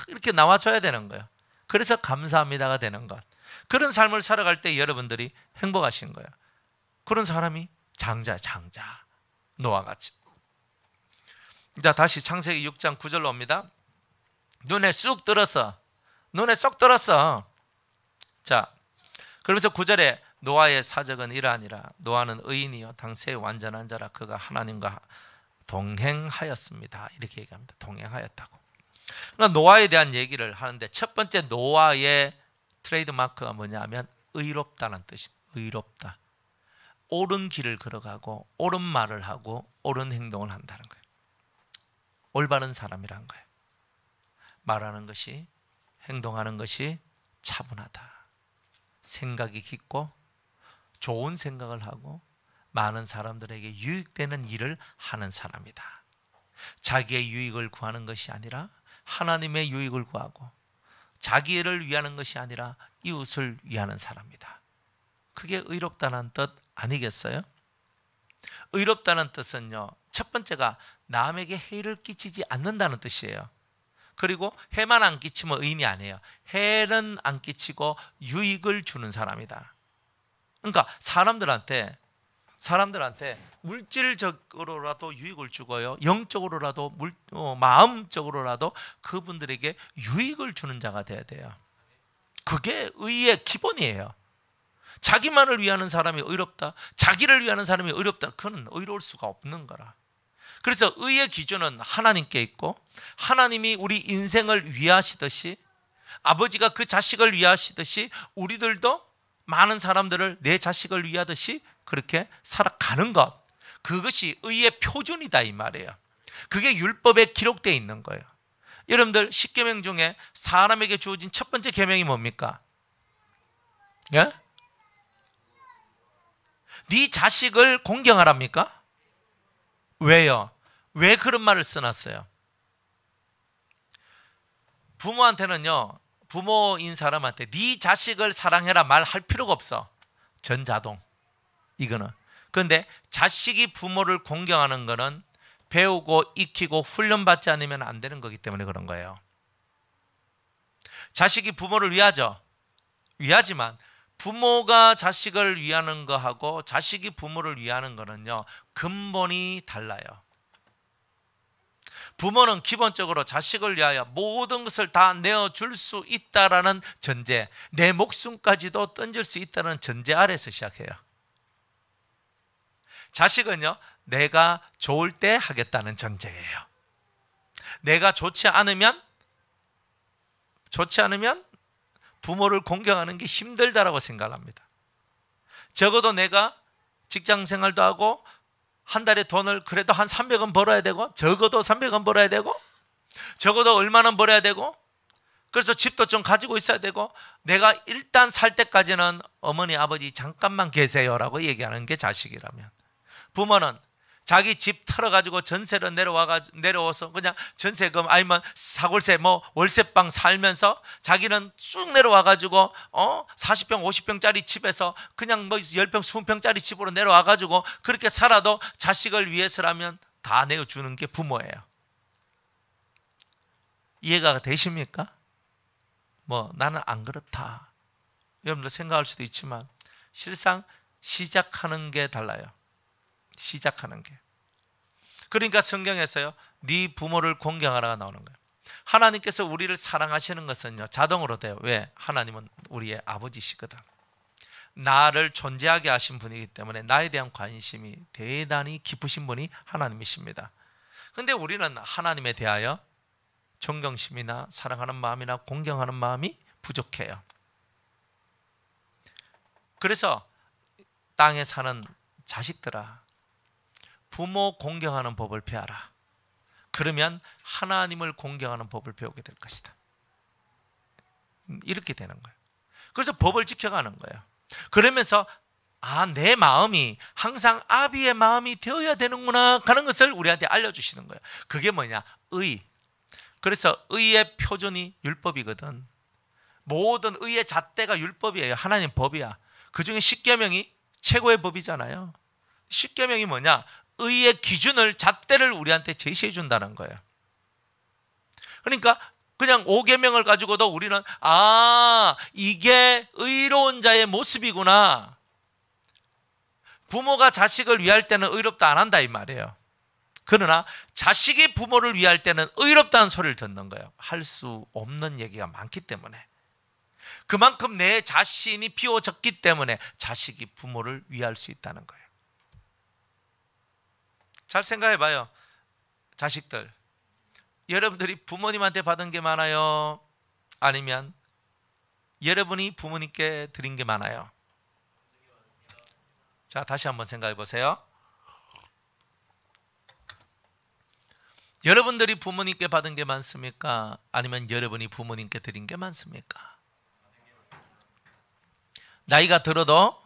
이렇게 나와줘야 되는 거예요. 그래서 감사합니다가 되는 것. 그런 삶을 살아갈 때 여러분들이 행복하신 거예요. 그런 사람이 장자 노아 같이. 자, 다시 창세기 6장 9절로 옵니다. 눈에 쏙 들었어. 자, 그러면서 9절에 노아의 사적은 이러하니라. 노아는 의인이요 당세의 완전한 자라. 그가 하나님과 동행하였습니다. 이렇게 얘기합니다. 동행하였다고. 그러니까 노아에 대한 얘기를 하는데, 첫 번째 노아의 트레이드마크가 뭐냐면 의롭다는 뜻입니다. 의롭다. 옳은 길을 걸어가고 옳은 말을 하고 옳은 행동을 한다는 거예요. 올바른 사람이란 거예요. 말하는 것이, 행동하는 것이 차분하다. 생각이 깊고 좋은 생각을 하고 많은 사람들에게 유익되는 일을 하는 사람이다. 자기의 유익을 구하는 것이 아니라 하나님의 유익을 구하고, 자기를 위하는 것이 아니라 이웃을 위하는 사람이다. 그게 의롭다는 뜻 아니겠어요? 의롭다는 뜻은요, 첫 번째가 남에게 해를 끼치지 않는다는 뜻이에요. 그리고 해만 안 끼치면 의인이 아니에요. 해는 안 끼치고 유익을 주는 사람이다. 그러니까 사람들한테 물질적으로라도 유익을 주고요, 영적으로라도 마음적으로라도 그분들에게 유익을 주는 자가 돼야 돼요. 그게 의의 기본이에요. 자기만을 위하는 사람이 의롭다, 자기를 위하는 사람이 의롭다, 그건 의로울 수가 없는 거라. 그래서 의의 기준은 하나님께 있고, 하나님이 우리 인생을 위하시듯이, 아버지가 그 자식을 위하시듯이 우리들도 많은 사람들을 내 자식을 위하듯이 그렇게 살아가는 것, 그것이 의의 표준이다 이 말이에요. 그게 율법에 기록되어 있는 거예요. 여러분들 10계명 중에 사람에게 주어진 첫 번째 계명이 뭡니까? 예? 네 자식을 공경하랍니까? 왜요? 왜 그런 말을 써놨어요? 부모한테는요, 부모인 사람한테 네 자식을 사랑해라 말할 필요가 없어. 전자동. 이거는. 그런데 자식이 부모를 공경하는 거는 배우고 익히고 훈련받지 않으면 안 되는 거기 때문에 그런 거예요. 자식이 부모를 위하죠. 위하지만 부모가 자식을 위하는 거하고 자식이 부모를 위하는 거는요, 근본이 달라요. 부모는 기본적으로 자식을 위하여 모든 것을 다 내어줄 수 있다라는 전제, 내 목숨까지도 던질 수 있다는 전제 아래서 시작해요. 자식은요, 내가 좋을 때 하겠다는 전제예요. 내가 좋지 않으면 부모를 공경하는 게 힘들다라고 생각합니다. 적어도 내가 직장 생활도 하고 한 달에 돈을 그래도 한 300원 벌어야 되고, 적어도 300원 벌어야 되고, 적어도 얼마는 벌어야 되고, 그래서 집도 좀 가지고 있어야 되고, 내가 일단 살 때까지는 어머니 아버지 잠깐만 계세요라고 얘기하는 게 자식이라면, 부모는 자기 집 털어가지고 전세로 내려와서 그냥 전세금 아니면 사골세 뭐 월세방 살면서 자기는 쭉 내려와가지고 40평 50평짜리 집에서 그냥 뭐 10평 20평짜리 집으로 내려와가지고 그렇게 살아도 자식을 위해서라면 다 내어주는 게 부모예요. 이해가 되십니까? 뭐 나는 안 그렇다, 여러분들 생각할 수도 있지만 실상 시작하는 게 달라요. 시작하는 게. 그러니까 성경에서요, 네 부모를 공경하라가 나오는 거예요. 하나님께서 우리를 사랑하시는 것은요, 자동으로 돼요. 왜? 하나님은 우리의 아버지시거든. 나를 존재하게 하신 분이기 때문에 나에 대한 관심이 대단히 깊으신 분이 하나님이십니다. 그런데 우리는 하나님에 대하여 존경심이나 사랑하는 마음이나 공경하는 마음이 부족해요. 그래서 땅에 사는 자식들아, 부모 공경하는 법을 배워라. 그러면 하나님을 공경하는 법을 배우게 될 것이다. 이렇게 되는 거예요. 그래서 법을 지켜가는 거예요. 그러면서 내 마음이 항상 아비의 마음이 되어야 되는구나 하는 것을 우리한테 알려주시는 거예요. 그게 뭐냐? 의. 그래서 의의 표준이 율법이거든. 모든 의의 잣대가 율법이에요. 하나님 법이야. 그중에 십계명이 최고의 법이잖아요. 십계명이 뭐냐? 의의 기준을, 잣대를 우리한테 제시해 준다는 거예요. 그러니까 그냥 5계명을 가지고도 우리는 이게 의로운 자의 모습이구나. 부모가 자식을 위할 때는 의롭다 안 한다 이 말이에요. 그러나 자식이 부모를 위할 때는 의롭다는 소리를 듣는 거예요. 할 수 없는 얘기가 많기 때문에. 그만큼 내 자신이 비워졌기 때문에 자식이 부모를 위할 수 있다는 거예요. 잘 생각해 봐요. 자식들, 여러분들이 부모님한테 받은 게 많아요? 아니면 여러분이 부모님께 드린 게 많아요? 자, 다시 한번 생각해 보세요. 여러분들이 부모님께 받은 게 많습니까? 아니면 여러분이 부모님께 드린 게 많습니까? 나이가 들어도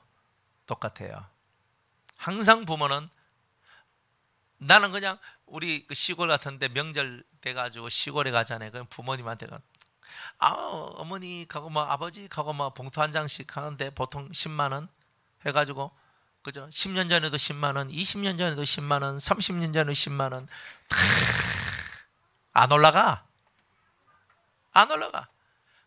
똑같아요. 항상 부모는, 나는 그냥 우리 시골 같은데 명절 돼가지고 시골에 가잖아요. 그럼 부모님한테 어머니 가고 뭐 아버지 가고 뭐 봉투 한 장씩 하는데 보통 10만 원 해가지고, 그죠? 10년 전에도 10만 원, 20년 전에도 10만 원, 30년 전에도 10만 원. 안 올라가.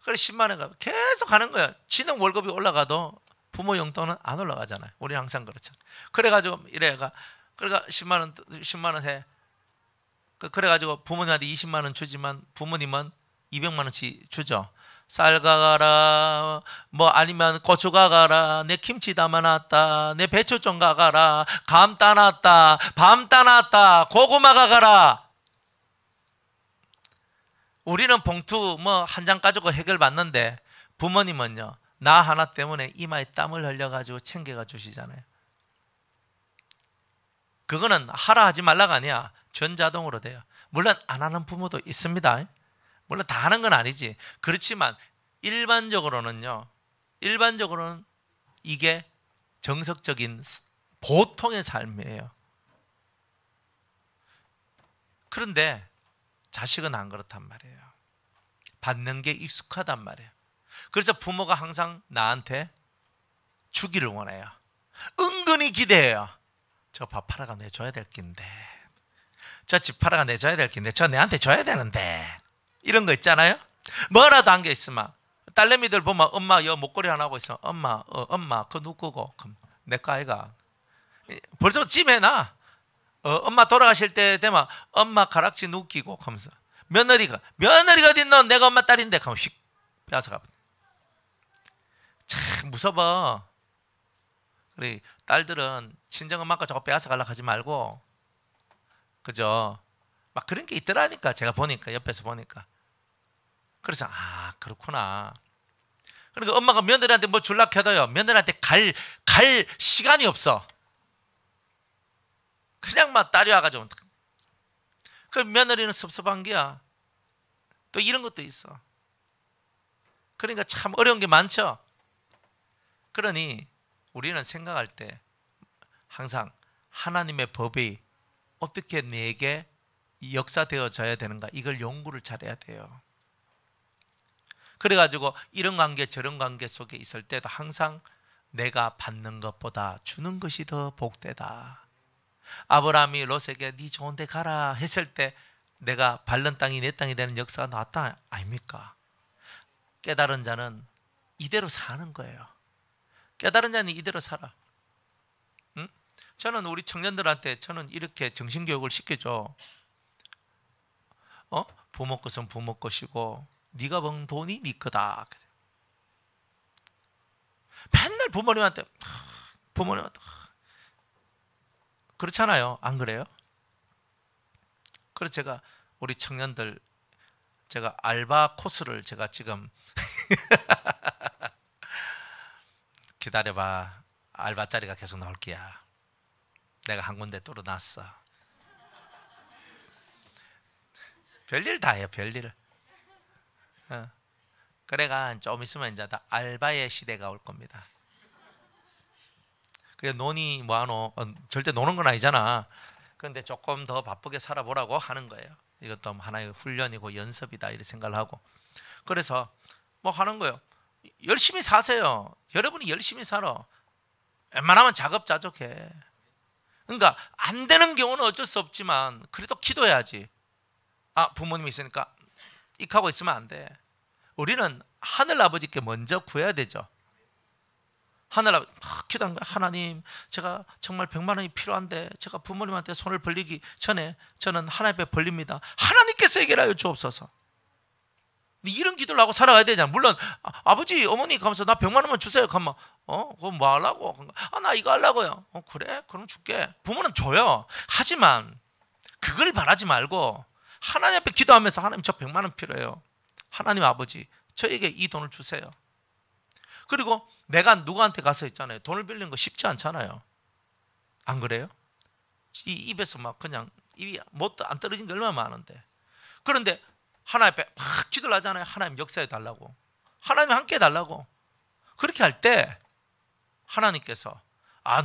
그래 10만 원가 계속 가는 거야. 지는 월급이 올라가도 부모 용돈은 안 올라가잖아요. 우리는 항상 그렇잖아요. 그래가지고 이래가, 그러니까 10만 원 해. 그래가지고 부모님한테 20만 원 주지만 부모님은 200만 원씩 주죠. 쌀 가가라, 뭐 아니면 고추 가가라, 내 김치 담아놨다, 내 배추 좀 가가라, 감 따놨다, 밤 따놨다, 고구마 가가라. 우리는 봉투 뭐 한 장 가지고 해결받는데 부모님은요, 나 하나 때문에 이마에 땀을 흘려가지고 챙겨가 주시잖아요. 그거는 하라 하지 말라가 아니야. 전자동으로 돼요. 물론 안 하는 부모도 있습니다. 물론 다 하는 건 아니지. 그렇지만 일반적으로는 이게 정석적인 보통의 삶이에요. 그런데 자식은 안 그렇단 말이에요. 받는 게 익숙하단 말이에요. 그래서 부모가 항상 나한테 주기를 원해요. 은근히 기대해요. 저 밥 팔아가 내줘야 될 낀데, 저 집 팔아가 내줘야 될 낀데, 저 내한테 줘야 되는데, 이런 거 있잖아요. 뭐라도 한 게 있으면 딸내미들 보면 엄마 여 목걸이 하나 하고 있어. 엄마 그거 누구고? 그럼 내 거 아이가. 벌써 찜해놔. 엄마 돌아가실 때 되면 엄마 가락지 누끼고 하면서 며느리가 어딨노? 내가 엄마 딸인데 하면 휙 빼앗아가. 참 무서워. 우리 딸들은 친정엄마가 저거 빼앗아 가려고 하지 말고, 그죠? 막 그런 게 있더라니까. 제가 보니까, 옆에서 보니까. 그래서 그렇구나. 그러니까 엄마가 며느리한테 뭐 줄락 해도요, 며느리한테 갈 시간이 없어. 그냥 막 딸이 와가지고. 그 며느리는 섭섭한 게야. 또 이런 것도 있어. 그러니까 참 어려운 게 많죠. 그러니 우리는 생각할 때 항상 하나님의 법이 어떻게 내게 역사되어져야 되는가, 이걸 연구를 잘해야 돼요. 그래가지고 이런 관계 저런 관계 속에 있을 때도 항상 내가 받는 것보다 주는 것이 더 복되다. 아브라함이 롯에게 네 좋은 데 가라 했을 때 내가 밟는 땅이 내 땅이 되는 역사가 나왔다 아닙니까? 깨달은 자는 이대로 사는 거예요. 깨달은 자는 이대로 살아. 응? 저는 우리 청년들한테 저는 이렇게 정신교육을 시켜줘. 부모 것은 부모 것이고 네가 번 돈이 네 거다. 맨날 부모님한테 그렇잖아요. 안 그래요? 그래서 제가 우리 청년들, 제가 알바 코스를 제가 지금 기다려봐. 알바 자리가 계속 나올 게야. 내가 한 군데 뚫어놨어. 별일 다 해요. 별일을. 그래가 좀 있으면 이제 다 알바의 시대가 올 겁니다. 그래 논이 뭐하노? 절대 노는 건 아니잖아. 그런데 조금 더 바쁘게 살아보라고 하는 거예요. 이것도 하나의 훈련이고 연습이다 이렇게 생각을 하고. 그래서 뭐 하는 거예요. 열심히 사세요. 여러분이 열심히 살아. 웬만하면 자급자족해. 그러니까 안 되는 경우는 어쩔 수 없지만 그래도 기도해야지. 부모님이 있으니까 익하고 있으면 안 돼. 우리는 하늘 아버지께 먼저 구해야 되죠. 하늘 아버지 기도한 거야. 하나님, 제가 정말 100만 원이 필요한데 제가 부모님한테 손을 벌리기 전에 저는 하나님 앞에 벌립니다. 하나님께서 해결하여 주옵소서. 이런 기도를 하고 살아가야 되잖아. 물론 아버지 어머니 가면서 나 100만 원만 주세요. 가면 그럼 뭐 하려고? 나 이거 하려고요. 그래? 그럼 줄게. 부모는 줘요. 하지만 그걸 바라지 말고 하나님 앞에 기도하면서 하나님 저 100만 원 필요해요. 하나님 아버지 저에게 이 돈을 주세요. 그리고 내가 누구한테 가서 있잖아요. 돈을 빌리는 거 쉽지 않잖아요. 안 그래요? 이 입에서 막 그냥 입이 못 안 떨어진 게 얼마나 많은데. 그런데 하나님 앞에 막 기도를 하잖아요. 하나님 역사해 달라고. 하나님 함께 해달라고. 그렇게 할 때 하나님께서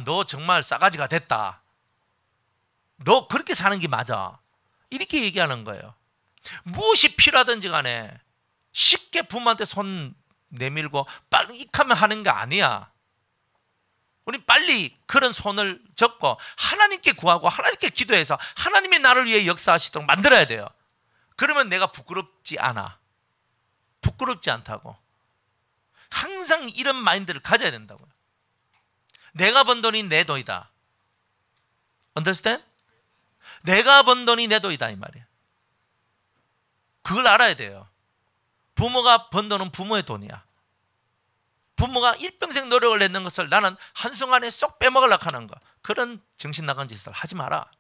너 정말 싸가지가 됐다. 너 그렇게 사는 게 맞아. 이렇게 얘기하는 거예요. 무엇이 필요하든지 간에 쉽게 부모한테 손 내밀고 빨리 익하면 하는 게 아니야. 우리 빨리 그런 손을 접고 하나님께 구하고 하나님께 기도해서 하나님이 나를 위해 역사하시도록 만들어야 돼요. 그러면 내가 부끄럽지 않아. 부끄럽지 않다고. 항상 이런 마인드를 가져야 된다고요. 내가 번 돈이 내 돈이다. Understand? 내가 번 돈이 내 돈이다 이 말이야. 그걸 알아야 돼요. 부모가 번 돈은 부모의 돈이야. 부모가 일평생 노력을 했는 것을 나는 한순간에 쏙 빼먹으려고 하는 거, 그런 정신 나간 짓을 하지 마라.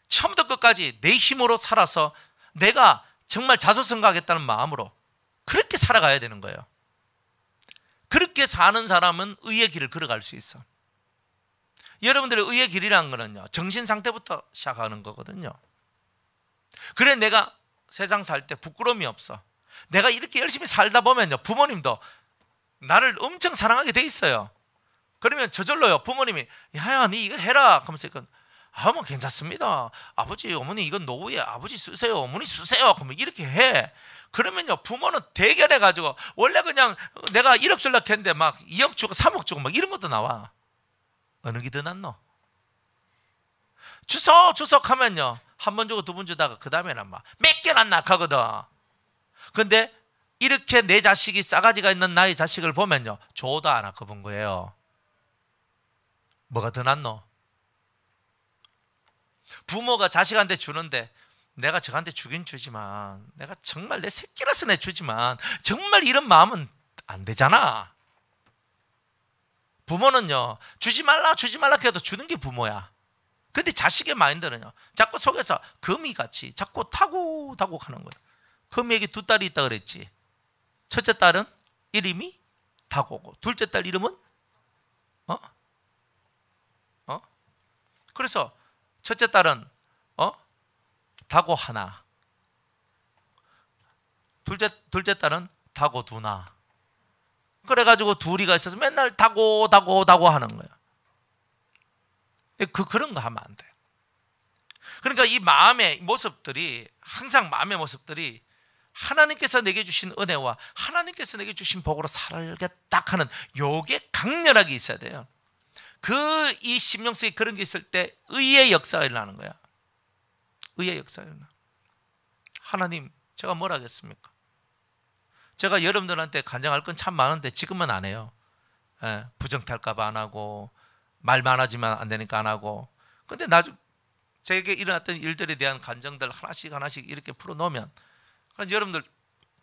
처음부터 끝까지 내 힘으로 살아서 내가 정말 자수성가하겠다는 마음으로 그렇게 살아가야 되는 거예요. 그렇게 사는 사람은 의의 길을 걸어갈 수 있어. 여러분들의 의의 길이라는 거는요, 정신 상태부터 시작하는 거거든요. 그래 내가 세상 살 때 부끄러움이 없어. 내가 이렇게 열심히 살다 보면요, 부모님도 나를 엄청 사랑하게 돼 있어요. 그러면 저절로요, 부모님이 야야 니 이거 해라 하면서 뭐 괜찮습니다. 아버지, 어머니 이건 노후에 아버지 쓰세요. 어머니 쓰세요. 그러면 이렇게 해. 그러면요, 부모는 대견해가지고 원래 그냥 내가 1억 줄라 했는데 막 2억 주고 3억 주고 막 이런 것도 나와. 어느 게 더 낫노? 주석 하면요, 한 번 주고 두 번 주다가 그 다음에는 막 몇 개나 낙하거든. 근데 이렇게 내 자식이 싸가지가 있는 나의 자식을 보면요, 줘도 안 아까운 거예요. 뭐가 더 낫노? 부모가 자식한테 주는데 내가 저한테 주긴 주지만, 내가 정말 내 새끼라서 내 주지만 정말 이런 마음은 안 되잖아. 부모는요, 주지 말라 해도 주는 게 부모야. 근데 자식의 마인드는요, 자꾸 속에서 거미같이 자꾸 타고 하는 거야. 거미에게 두 딸이 있다 그랬지. 첫째 딸은 이름이 타고고, 둘째 딸 이름은 그래서 첫째 딸은 다고 하나, 둘째 딸은 다고 두나. 그래가지고 둘이가 있어서 맨날 다고 하는 거야. 그런 거 하면 안 돼. 그러니까 이 마음의 모습들이, 항상 마음의 모습들이 하나님께서 내게 주신 은혜와 하나님께서 내게 주신 복으로 살겠다 하는 요게 강렬하게 있어야 돼요. 이 심령 속에 그런 게 있을 때 의의 역사가 일어나는 거야. 의의 역사가 일어나. 하나님, 제가 뭘 하겠습니까? 제가 여러분들한테 간증할 건 참 많은데 지금은 안 해요. 부정탈까 봐 안 하고, 말 많아지면 안 되니까 안 하고. 근데 나중에 제게 일어났던 일들에 대한 간증들 하나씩 이렇게 풀어놓으면, 여러분들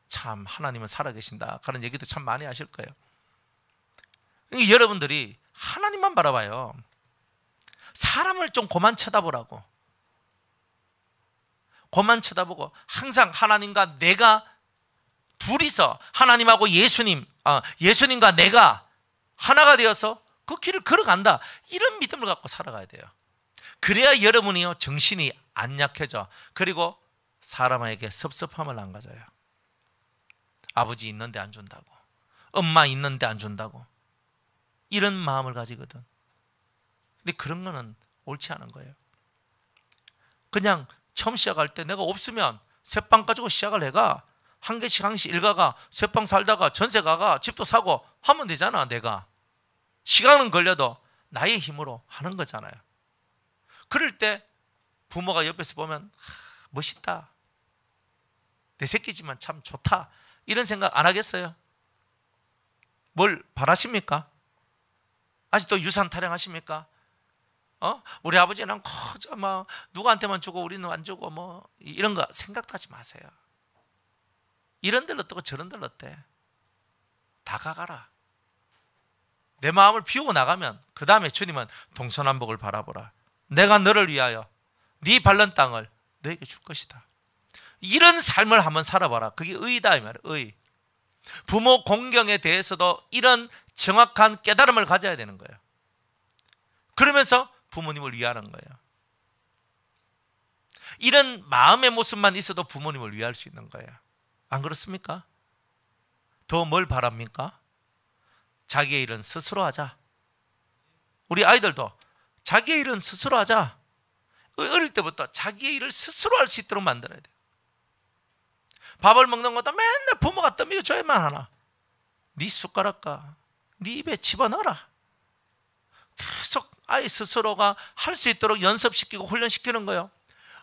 참 하나님은 살아계신다 그런 얘기도 참 많이 하실 거예요. 여러분들이 하나님만 바라봐요. 사람을 좀 그만 쳐다보라고. 그만 쳐다보고 항상 하나님과 내가 둘이서, 하나님하고 예수님과 내가 하나가 되어서 그 길을 걸어간다, 이런 믿음을 갖고 살아가야 돼요. 그래야 여러분이요, 정신이 안 약해져. 그리고 사람에게 섭섭함을 안 가져요. 아버지 있는데 안 준다고, 엄마 있는데 안 준다고, 이런 마음을 가지거든. 근데 그런 거는 옳지 않은 거예요. 그냥 처음 시작할 때 내가 없으면 새빵 가지고 시작을 해가, 한 개씩 일가가 새빵 살다가 전세 가가 집도 사고 하면 되잖아. 내가 시간은 걸려도 나의 힘으로 하는 거잖아요. 그럴 때 부모가 옆에서 보면 멋있다, 내 새끼지만 참 좋다, 이런 생각 안 하겠어요? 뭘 바라십니까? 아직도 유산 타령하십니까? 우리 아버지는 거저 막 누구한테만 주고 우리는 안 주고 뭐 이런 거 생각도 하지 마세요. 이런 데로 어떠고 저런 데로 어때? 다 가가라. 내 마음을 비우고 나가면 그 다음에 주님은 동서남북을 바라보라. 내가 너를 위하여 네 밟는 땅을 너에게 줄 것이다. 이런 삶을 한번 살아봐라. 그게 의다 이 말이에요. 의. 부모 공경에 대해서도 이런 정확한 깨달음을 가져야 되는 거예요. 그러면서 부모님을 위하는 거예요. 이런 마음의 모습만 있어도 부모님을 위할 수 있는 거예요. 안 그렇습니까? 더 뭘 바랍니까? 자기의 일은 스스로 하자. 우리 아이들도 자기의 일은 스스로 하자. 어릴 때부터 자기의 일을 스스로 할 수 있도록 만들어야 돼요. 밥을 먹는 것도 맨날 부모가 떠먹여 줘야만 하나. 네 숟가락과 네 입에 집어넣어라. 계속 아이 스스로가 할 수 있도록 연습시키고 훈련시키는 거예요.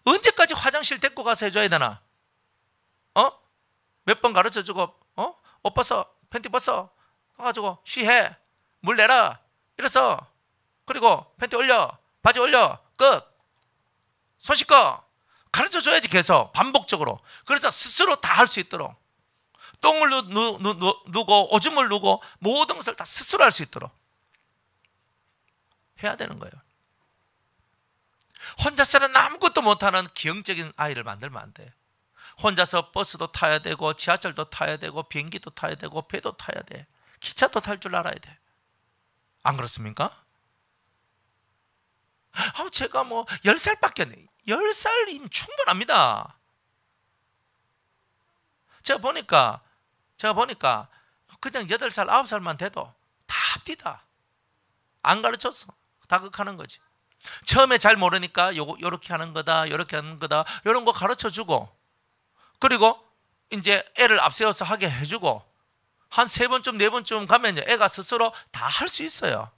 언제까지 화장실 데리고 가서 해줘야 되나? 몇 번 가르쳐주고 옷 벗어, 팬티 벗어 가가지고 쉬해, 물 내라, 이래서, 그리고 팬티 올려, 바지 올려, 끝. 손 씻고 가르쳐줘야지. 계속 반복적으로. 그래서 스스로 다 할 수 있도록, 똥을 누고 오줌을 누고 모든 것을 다 스스로 할 수 있도록 해야 되는 거예요. 혼자서는 아무것도 못하는 기형적인 아이를 만들면 안 돼. 혼자서 버스도 타야 되고 지하철도 타야 되고 비행기도 타야 되고 배도 타야 돼. 기차도 탈 줄 알아야 돼. 안 그렇습니까? 제가 뭐 10살밖에 안 돼. 10살이면 충분합니다. 제가 보니까 그냥 8살, 9살만 돼도 다 합디다. 안 가르쳤어. 다극하는 거지. 처음에 잘 모르니까 요렇게 하는 거다, 요렇게 하는 거다, 이런 거 가르쳐 주고, 그리고 이제 애를 앞세워서 하게 해주고, 한 3번쯤 4번쯤 가면 애가 스스로 다 할 수 있어요.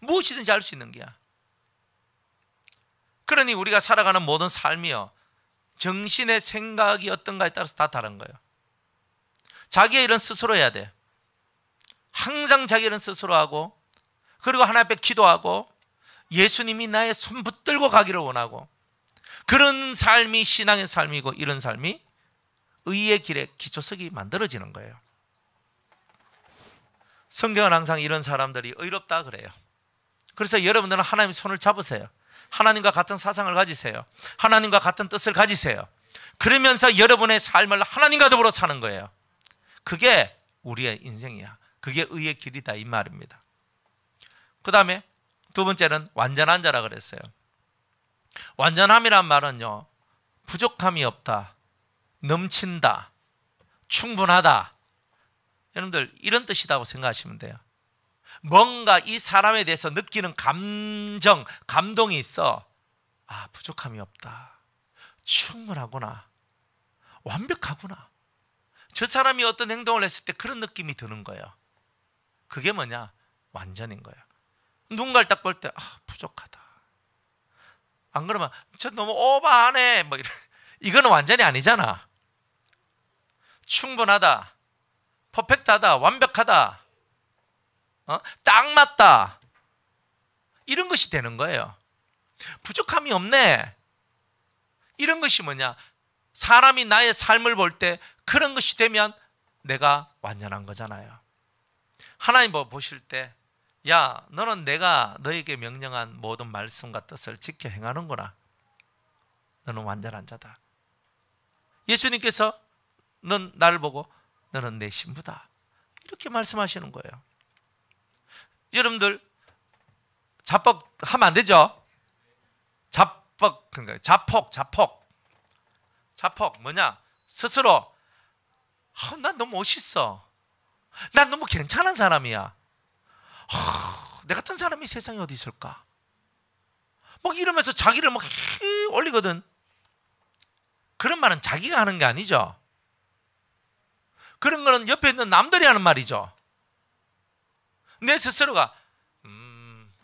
무엇이든지 할 수 있는 게야. 그러니 우리가 살아가는 모든 삶이요, 정신의 생각이 어떤가에 따라서 다 다른 거예요. 자기의 일은 스스로 해야 돼. 항상 자기 일은 스스로 하고, 그리고 하나님 앞에 기도하고, 예수님이 나의 손 붙들고 가기를 원하고, 그런 삶이 신앙의 삶이고, 이런 삶이 의의 길에 기초석이 만들어지는 거예요. 성경은 항상 이런 사람들이 의롭다 그래요. 그래서 여러분들은 하나님의 손을 잡으세요. 하나님과 같은 사상을 가지세요. 하나님과 같은 뜻을 가지세요. 그러면서 여러분의 삶을 하나님과 더불어 사는 거예요. 그게 우리의 인생이야. 그게 의의 길이다, 이 말입니다. 그 다음에 두 번째는 완전한 자라 그랬어요. 완전함이란 말은요, 부족함이 없다, 넘친다, 충분하다, 여러분들 이런 뜻이라고 생각하시면 돼요. 뭔가 이 사람에 대해서 느끼는 감정, 감동이 있어. 아, 부족함이 없다, 충분하구나, 완벽하구나. 저 사람이 어떤 행동을 했을 때 그런 느낌이 드는 거예요. 그게 뭐냐? 완전인 거예요. 누군가를 딱 볼 때, 아, 부족하다. 안 그러면 저 너무 오버하네, 뭐 이거는 완전히 아니잖아. 충분하다, 퍼펙트하다, 완벽하다, 딱 맞다, 이런 것이 되는 거예요. 부족함이 없네, 이런 것이 뭐냐? 사람이 나의 삶을 볼 때 그런 것이 되면 내가 완전한 거잖아요. 하나님 보실 때, 야, 너는 내가 너에게 명령한 모든 말씀과 뜻을 지켜 행하는구나. 너는 완전한 자다. 예수님께서 넌 나를 보고 너는 내 신부다, 이렇게 말씀하시는 거예요. 여러분들 자뻑 하면 안 되죠? 자뻑, 그러니까 자폭 뭐냐? 스스로 난 너무 멋있어, 난 너무 괜찮은 사람이야, 내 같은 사람이 세상에 어디 있을까, 막 이러면서 자기를 막 올리거든. 그런 말은 자기가 하는 게 아니죠. 그런 거는 옆에 있는 남들이 하는 말이죠. 내 스스로가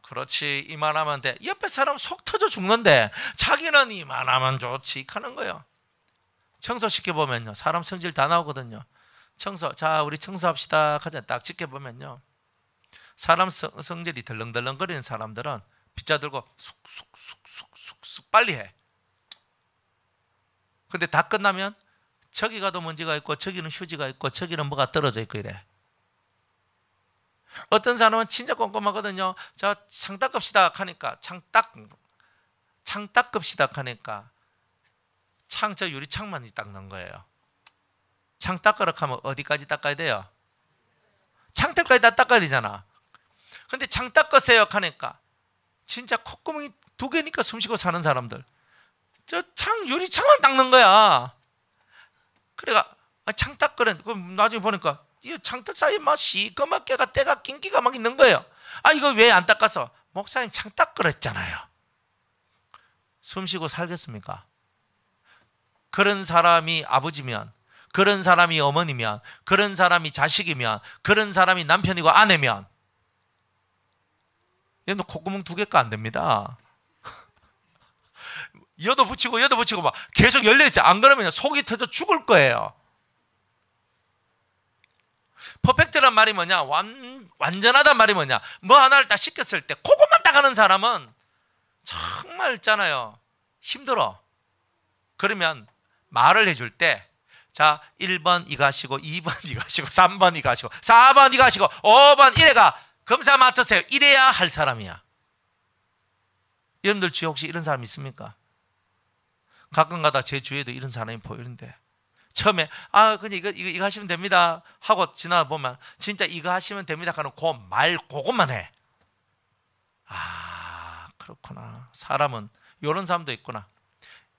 그렇지, 이만하면 돼. 옆에 사람 속 터져 죽는데 자기는 이만하면 좋지 하는 거예요. 청소시켜보면요, 사람 성질 다 나오거든요. 자, 우리 청소합시다 하자 딱 지켜보면요, 사람 성질이 덜렁덜렁거리는 사람들은 빗자 들고 쑥쑥쑥쑥쑥 빨리 해. 근데 다 끝나면 저기 가도 먼지가 있고, 저기는 휴지가 있고, 저기는 뭐가 떨어져 있고 이래. 어떤 사람은 진짜 꼼꼼하거든요. 자, 창 닦읍시다 하니까 창 닦읍시다 하니까 저 유리창만 닦는 거예요. 창 닦으라 하면 어디까지 닦아야 돼요? 창틀까지 다 닦아야 되잖아. 근데 창 닦으세요 하니까 진짜 콧구멍이 2개니까 숨쉬고 사는 사람들, 저 유리창만 닦는 거야. 그래가 창 닦으래. 그럼 나중에 보니까 이 창틀 사이에 막 시꺼멓게가 때가 낀 기가 막 있는 거예요. 아, 이거 왜 안 닦아서? 목사님 창 닦으랬잖아요. 숨쉬고 살겠습니까? 그런 사람이 아버지면, 그런 사람이 어머니면, 그런 사람이 자식이면, 그런 사람이 남편이고 아내면, 얘는 콧구멍 2개가 안 됩니다. 여도 붙이고 막 계속 열려있어요. 안 그러면 속이 터져 죽을 거예요. 퍼펙트란 말이 뭐냐? 완전하단 말이 뭐냐? 뭐 하나를 딱 시켰을 때 그것만 딱 하는 사람은 정말 있잖아요, 힘들어. 그러면 말을 해줄 때, 자, 1번 이거 하시고, 2번 이거 하시고, 3번 이거 하시고, 4번 이거 하시고, 5번 이래가 검사 맡으세요. 이래야 할 사람이야. 여러분들 주위에 혹시 이런 사람 있습니까? 가끔가다 제 주위에도 이런 사람이 보이는데, 처음에 그냥 이거 하시면 됩니다 하고 지나다 보면 진짜 이거 하시면 됩니다 하는 그 말 그것만 해. 아, 그렇구나. 사람은 이런 사람도 있구나.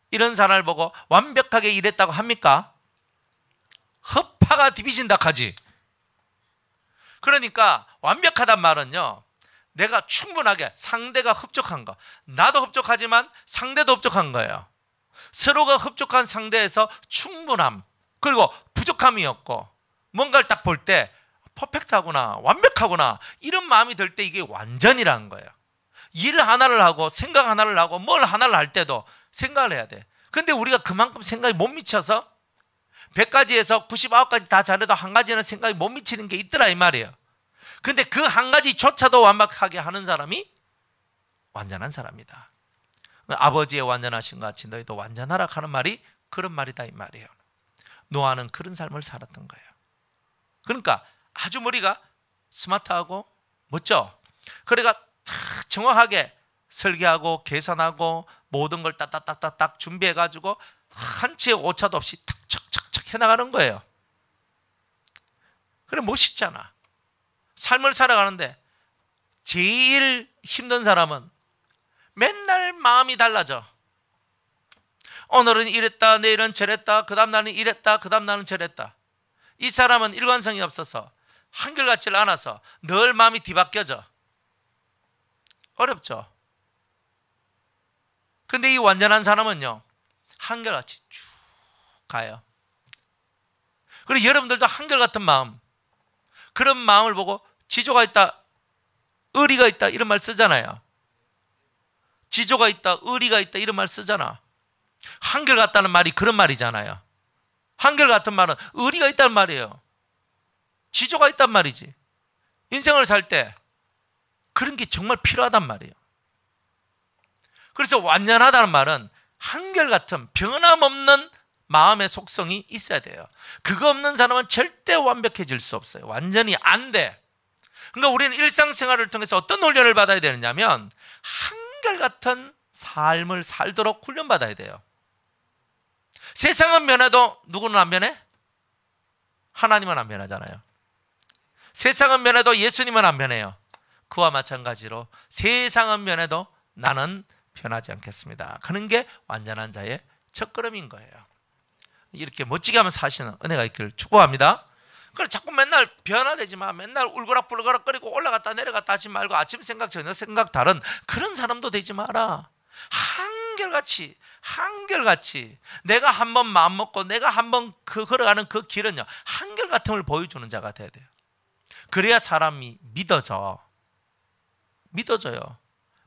이런 사람을 보고 완벽하게 일했다고 합니까? 허파가 디비진다 하지. 그러니까 완벽하단 말은요, 내가 충분하게 상대가 흡족한 거, 나도 흡족하지만 상대도 흡족한 거예요. 서로가 흡족한 상대에서 충분함, 그리고 부족함이 없고 뭔가를 딱 볼 때 퍼펙트하구나, 완벽하구나, 이런 마음이 들 때 이게 완전이라는 거예요. 일 하나를 하고 생각 하나를 하고 뭘 하나를 할 때도 생각을 해야 돼. 근데 우리가 그만큼 생각이 못 미쳐서 100가지에서 99가지 다 잘해도 한 가지는 생각이 못 미치는 게 있더라 이 말이에요. 근데 그 한 가지조차도 완벽하게 하는 사람이 완전한 사람이다. 아버지의 완전하신 것 같이 너희도 완전하라 하는 말이 그런 말이다 이 말이에요. 노아는 그런 삶을 살았던 거예요. 그러니까 아주 머리가 스마트하고 멋져. 그러니까 정확하게 설계하고 계산하고 모든 걸 딱딱딱딱 준비해가지고 한 치의 오차도 없이 탁착착착 해나가는 거예요. 그래 멋있잖아. 삶을 살아가는데 제일 힘든 사람은 맨날 마음이 달라져. 오늘은 이랬다, 내일은 저랬다, 그 다음 날은 이랬다, 그 다음 날은 저랬다. 이 사람은 일관성이 없어서 한결같지를 않아서 늘 마음이 뒤바뀌어져. 어렵죠. 근데 이 완전한 사람은요, 한결같이 쭉 가요. 그리고 여러분들도 한결같은 마음, 그런 마음을 보고 지조가 있다, 의리가 있다 이런 말 쓰잖아요. 지조가 있다, 의리가 있다 이런 말 쓰잖아. 한결같다는 말이 그런 말이잖아요. 한결같은 말은 의리가 있다는 말이에요. 지조가 있단 말이지. 인생을 살 때 그런 게 정말 필요하단 말이에요. 그래서 완전하다는 말은 한결같은 변함없는 마음의 속성이 있어야 돼요. 그거 없는 사람은 절대 완벽해질 수 없어요. 완전히 안 돼. 그러니까 우리는 일상생활을 통해서 어떤 훈련을 받아야 되느냐면 한결같은 삶을 살도록 훈련받아야 돼요. 세상은 변해도 누구는 안 변해? 하나님은 안 변하잖아요. 세상은 변해도 예수님은 안 변해요. 그와 마찬가지로 세상은 변해도 나는 변하지 않겠습니다. 그런 게 완전한 자의 첫걸음인 거예요. 이렇게 멋지게 하면 사시는 은혜가 있기를 축복합니다. 그래 자꾸 맨날 변화되지 마. 맨날 울거락불거락 거리고 올라갔다 내려갔다 하지 말고 아침 생각 저녁 생각 다른 그런 사람도 되지 마라. 한결같이 내가 한번 마음 먹고 내가 한번 걸어가는 그 길은요 한결같음을 보여주는 자가 돼야 돼요. 그래야 사람이 믿어져요.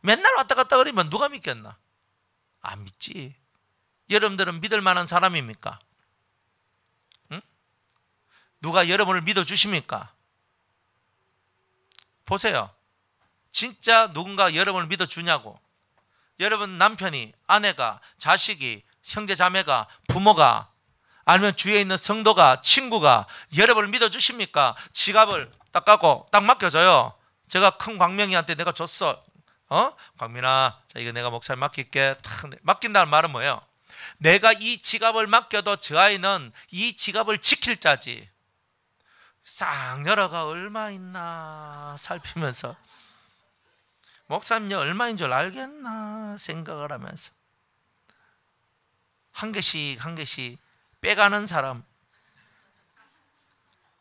맨날 왔다 갔다 그러면 누가 믿겠나? 안 믿지. 여러분들은 믿을 만한 사람입니까? 응? 누가 여러분을 믿어주십니까? 보세요. 진짜 누군가 여러분을 믿어주냐고. 여러분 남편이, 아내가, 자식이, 형제 자매가, 부모가, 아니면 주위에 있는 성도가, 친구가 여러분을 믿어주십니까? 지갑을 딱 갖고 딱 맡겨줘요. 제가 큰 광명이한테 내가 줬어. 광민아, 자 이거 내가 목사님 맡길게. 탁 맡긴다는 말은 뭐예요? 내가 이 지갑을 맡겨도 저 아이는 이 지갑을 지킬 자지. 싹 열어가 얼마 있나 살피면서 목사님 얼마인 줄 알겠나 생각을 하면서 한 개씩 한 개씩 빼가는 사람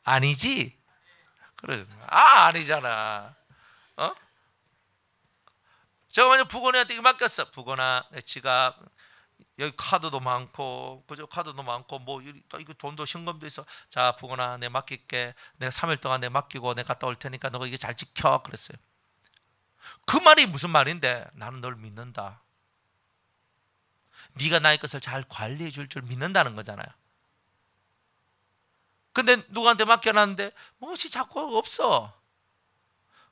아니지? 그래, 아니잖아. 제가 만약 부건이한테 이거 맡겼어. 부건아, 내 지갑 여기 카드도 많고, 그죠? 카드도 많고, 뭐 이거 돈도 현금도 있어. 자, 부건아, 내 맡길게. 내가 3일 동안 내 맡기고 내가 갔다 올 테니까 너가 이거 잘 지켜. 그랬어요. 그 말이 무슨 말인데? 나는 널 믿는다. 네가 나의 것을 잘 관리해 줄 줄 믿는다는 거잖아요. 근데 누구한테 맡겨놨는데 무엇이 자꾸 없어.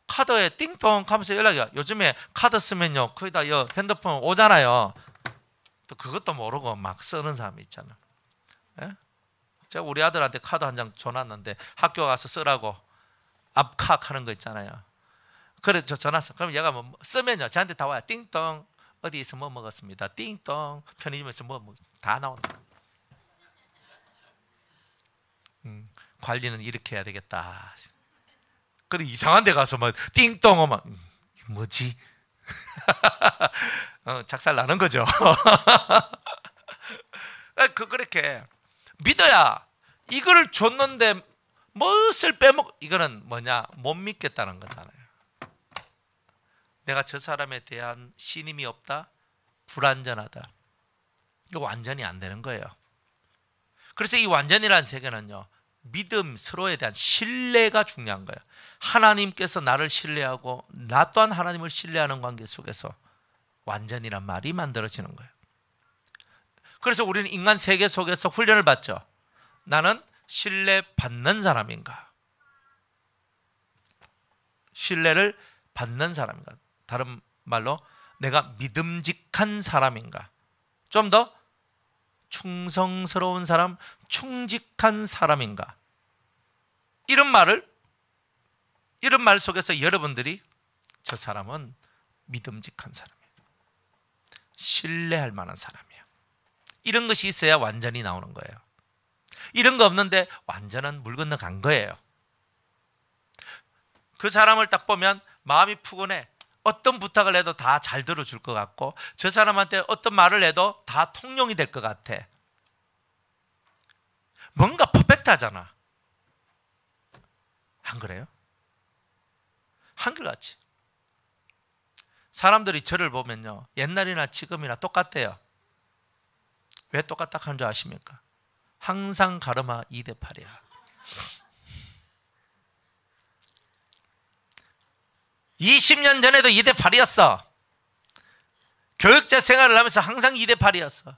카드에 띵동 하면서 연락이 와. 요즘에 카드 쓰면요 거의 다 핸드폰 오잖아요. 또 그것도 모르고 막 쓰는 사람이 있잖아. 예? 제가 우리 아들한테 카드 한 장 줘놨는데 학교 가서 쓰라고 압칵 하는 거 있잖아요. 그래 저 전화 써. 그럼 얘가 뭐 쓰면요 저한테 다 와요. 띵동 어디에서 뭐 먹었습니다. 띵동 편의점에서 뭐 다 나온다. 관리는 이렇게 해야 되겠다. 그래 이상한 데 가서 막 띵동 오면 뭐지? 작살 나는 거죠. 그렇게 믿어야 이거를 줬는데 무엇을 빼먹 이거는 뭐냐 못 믿겠다는 거잖아요. 내가 저 사람에 대한 신임이 없다? 불완전하다. 이거 완전히 안 되는 거예요. 그래서 이 완전이라는 세계는요, 믿음, 서로에 대한 신뢰가 중요한 거예요. 하나님께서 나를 신뢰하고 나 또한 하나님을 신뢰하는 관계 속에서 완전이란 말이 만들어지는 거예요. 그래서 우리는 인간 세계 속에서 훈련을 받죠. 나는 신뢰받는 사람인가? 신뢰를 받는 사람인가? 다른 말로 내가 믿음직한 사람인가? 좀 더 충성스러운 사람, 충직한 사람인가? 이런 말 속에서 여러분들이 저 사람은 믿음직한 사람이에요. 신뢰할 만한 사람이에요. 이런 것이 있어야 완전히 나오는 거예요. 이런 거 없는데 완전한 물 건너 간 거예요. 그 사람을 딱 보면 마음이 푸근해. 어떤 부탁을 해도 다 잘 들어줄 것 같고, 저 사람한테 어떤 말을 해도 다 통용이 될 것 같아. 뭔가 퍼펙트하잖아. 안 그래요? 한결같이. 사람들이 저를 보면요, 옛날이나 지금이나 똑같대요. 왜 똑같다 하는 줄 아십니까? 항상 가르마 2대 8이야. (20년) 전에도 2대 8이었어. 교육자 생활을 하면서 항상 2대 8이었어.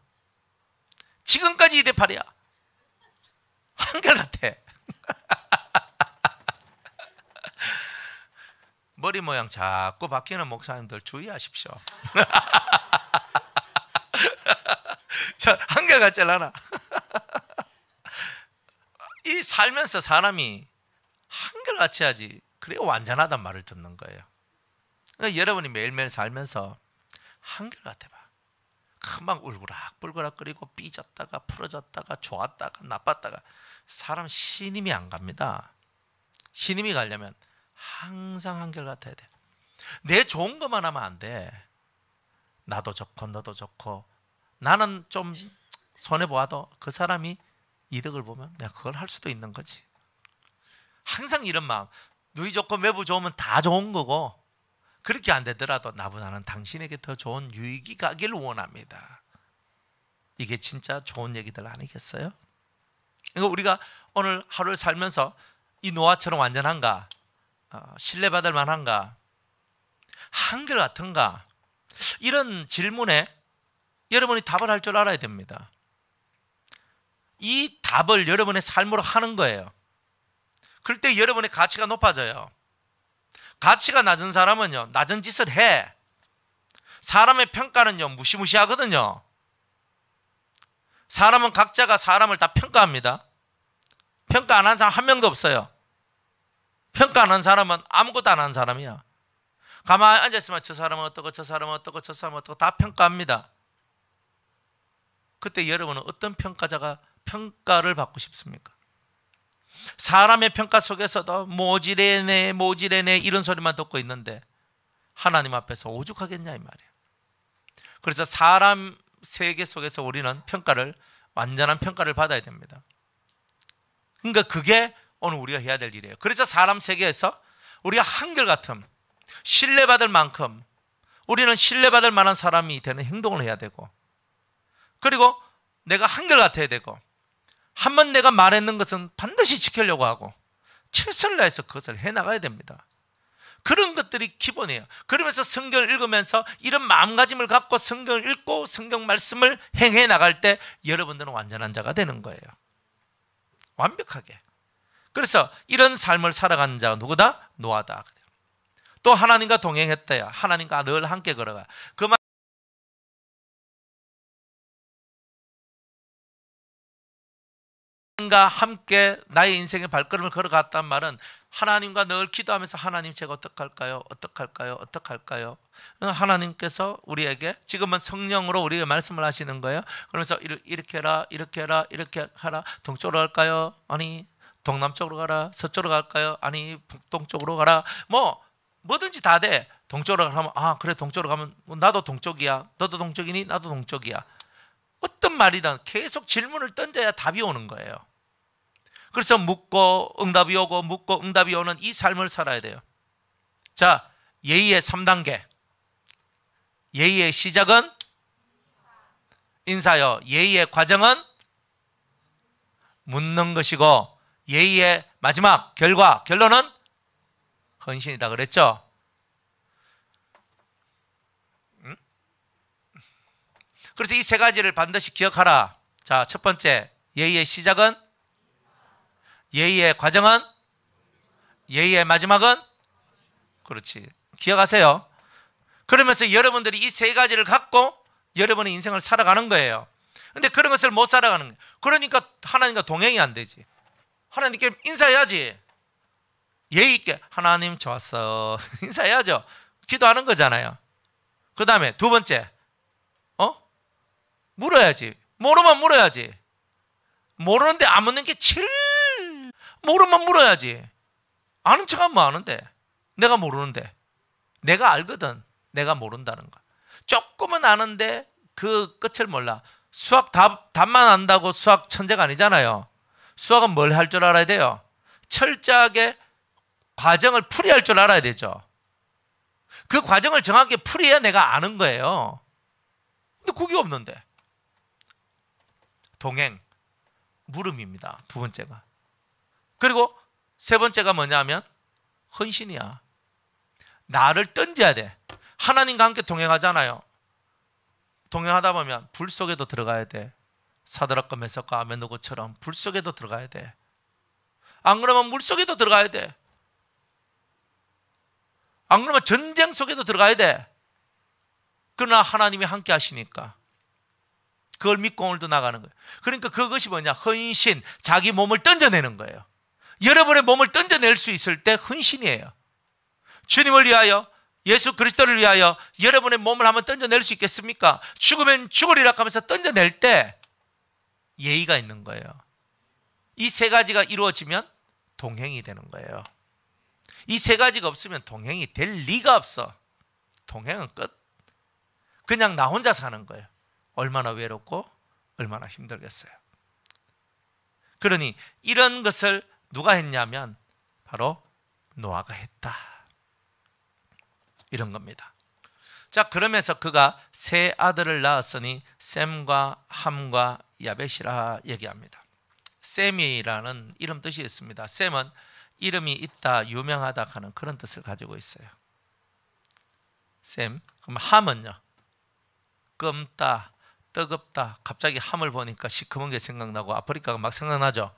지금까지 2대 8이야. 한결같아. 머리 모양 자꾸 바뀌는 목사님들 주의하십시오. 저 한결같잖아. 이 살면서 사람이 한결같이 하지, 그래야 완전하단 말을 듣는 거예요. 그러니까 여러분이 매일매일 살면서 한결같아 봐. 금방 울그락불그락거리고 삐졌다가 풀어졌다가 좋았다가 나빴다가, 사람 신임이 안 갑니다. 신임이 가려면 항상 한결같아야 돼. 내 좋은 것만 하면 안 돼. 나도 좋고 너도 좋고, 나는 좀 손해보아도 그 사람이 이득을 보면 내가 그걸 할 수도 있는 거지. 항상 이런 마음. 누이 좋고 매부 좋으면 다 좋은 거고, 그렇게 안 되더라도 나보다는 당신에게 더 좋은 유익이 가길 원합니다. 이게 진짜 좋은 얘기들 아니겠어요? 그러니까 우리가 오늘 하루를 살면서 이 노아처럼 완전한가? 신뢰받을 만한가? 한결같은가? 이런 질문에 여러분이 답을 할 줄 알아야 됩니다. 이 답을 여러분의 삶으로 하는 거예요. 그럴 때 여러분의 가치가 높아져요. 가치가 낮은 사람은요, 낮은 짓을 해. 사람의 평가는요, 무시무시하거든요. 사람은 각자가 사람을 다 평가합니다. 평가 안 한 사람 한 명도 없어요. 평가 안 한 사람은 아무것도 안 한 사람이야. 가만히 앉아있으면 저 사람은 어떻고 저 사람은 어떻고 저 사람은 어떻고 다 평가합니다. 그때 여러분은 어떤 평가자가 평가를 받고 싶습니까? 사람의 평가 속에서도 모지래네 모지래네 이런 소리만 듣고 있는데 하나님 앞에서 오죽하겠냐 이 말이에요. 그래서 사람 세계 속에서 우리는 평가를, 완전한 평가를 받아야 됩니다. 그러니까 그게 오늘 우리가 해야 될 일이에요. 그래서 사람 세계에서 우리가 한결같음, 신뢰받을 만큼 우리는 신뢰받을 만한 사람이 되는 행동을 해야 되고, 그리고 내가 한결같아야 되고, 한번 내가 말했는 것은 반드시 지키려고 하고 최선을 다해서 그것을 해나가야 됩니다. 그런 것들이 기본이에요. 그러면서 성경을 읽으면서 이런 마음가짐을 갖고 성경을 읽고 성경 말씀을 행해 나갈 때 여러분들은 완전한 자가 되는 거예요. 완벽하게. 그래서 이런 삶을 살아가는 자가 누구다? 노아다. 또 하나님과 동행했대요. 하나님과 늘 함께 걸어가. 그 하나님과 함께 나의 인생의 발걸음을 걸어갔단 말은 하나님과 늘 기도하면서 하나님 제가 어떡할까요? 어떡할까요? 어떡할까요? 하나님께서 우리에게 지금은 성령으로 우리에게 말씀을 하시는 거예요. 그러면서 이렇게 해라, 이렇게 해라, 이렇게 하라. 동쪽으로 갈까요? 아니 동남쪽으로 가라. 서쪽으로 갈까요? 아니 북동쪽으로 가라. 뭐든지 다 돼. 동쪽으로 가면 그래 동쪽으로 가면 나도 동쪽이야. 너도 동쪽이니? 나도 동쪽이야. 어떤 말이든 계속 질문을 던져야 답이 오는 거예요. 그래서 묻고 응답이 오고 묻고 응답이 오는 이 삶을 살아야 돼요. 자, 예의의 3단계. 예의의 시작은 인사요. 예의의 과정은 묻는 것이고 예의의 마지막 결과, 결론은 헌신이다 그랬죠? 그래서 이 세 가지를 반드시 기억하라. 자, 첫 번째, 예의의 시작은, 예의의 과정은, 예의의 마지막은, 그렇지. 기억하세요. 그러면서 여러분들이 이 세 가지를 갖고 여러분의 인생을 살아가는 거예요. 근데 그런 것을 못 살아가는 거예요. 그러니까 하나님과 동행이 안 되지. 하나님께 인사해야지. 예의 있게 하나님 좋았어 인사해야죠. 기도하는 거잖아요. 그 다음에 두 번째, 물어야지. 모르면 물어야지. 모르는데 안 묻는 게 제일, 모르면 물어야지. 아는 척하면 뭐 아는데, 내가 모르는데. 내가 알거든, 내가 모른다는 거. 조금은 아는데 그 끝을 몰라. 수학 답만 안다고 수학 천재가 아니잖아요. 수학은 뭘 할 줄 알아야 돼요? 철저하게 과정을 풀이할 줄 알아야 되죠. 그 과정을 정확하게 풀이해야 내가 아는 거예요. 근데 그게 없는데. 동행, 물음입니다. 두 번째가. 그리고 세 번째가 뭐냐면 헌신이야. 나를 던져야 돼. 하나님과 함께 동행하잖아요. 동행하다 보면 불 속에도 들어가야 돼. 사드락과 메삭과 아벤노고처럼 불 속에도 들어가야 돼. 안 그러면 물 속에도 들어가야 돼. 안 그러면 전쟁 속에도 들어가야 돼. 그러나 하나님이 함께 하시니까 그걸 믿고 오늘도 나가는 거예요. 그러니까 그것이 뭐냐? 헌신, 자기 몸을 던져내는 거예요. 여러분의 몸을 던져낼 수 있을 때 헌신이에요. 주님을 위하여, 예수 그리스도를 위하여 여러분의 몸을 한번 던져낼 수 있겠습니까? 죽으면 죽으리라 하면서 던져낼 때 예의가 있는 거예요. 이 세 가지가 이루어지면 동행이 되는 거예요. 이 세 가지가 없으면 동행이 될 리가 없어. 동행은 끝. 그냥 나 혼자 사는 거예요. 얼마나 외롭고 얼마나 힘들겠어요. 그러니 이런 것을 누가 했냐면 바로 노아가 했다. 이런 겁니다. 자, 그러면서 그가 세 아들을 낳았으니 셈과 함과 야벳이라 얘기합니다. 셈이라는 이름 뜻이 있습니다. 셈은 이름이 있다, 유명하다 하는 그런 뜻을 가지고 있어요. 셈. 그럼 함은요, 끔다, 뜨겁다. 갑자기 함을 보니까 시커먼 게 생각나고 아프리카가 막 생각나죠.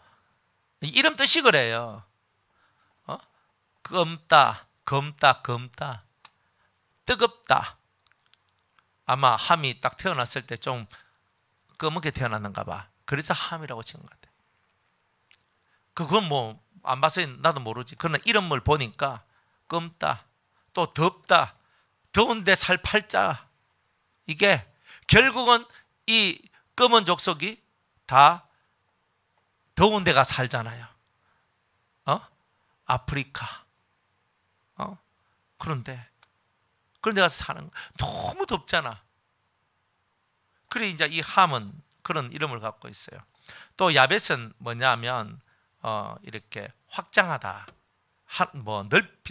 이름 뜻이 그래요. 끔다, 검다, 검다, 뜨겁다. 아마 함이 딱 태어났을 때 좀 검게 태어났는가 봐. 그래서 함이라고 지은 것 같아요. 그건 뭐 안 봐서 나도 모르지. 그러나 이름을 보니까 끔다, 또 덥다, 더운데 살 팔자. 이게 결국은 이 검은 족속이 다 더운 데가 살잖아요. 아프리카. 그런데 그런 데 가서 사는 거 너무 덥잖아. 그래 이제 이 함은 그런 이름을 갖고 있어요. 또 야벳은 뭐냐면 이렇게 확장하다. 뭐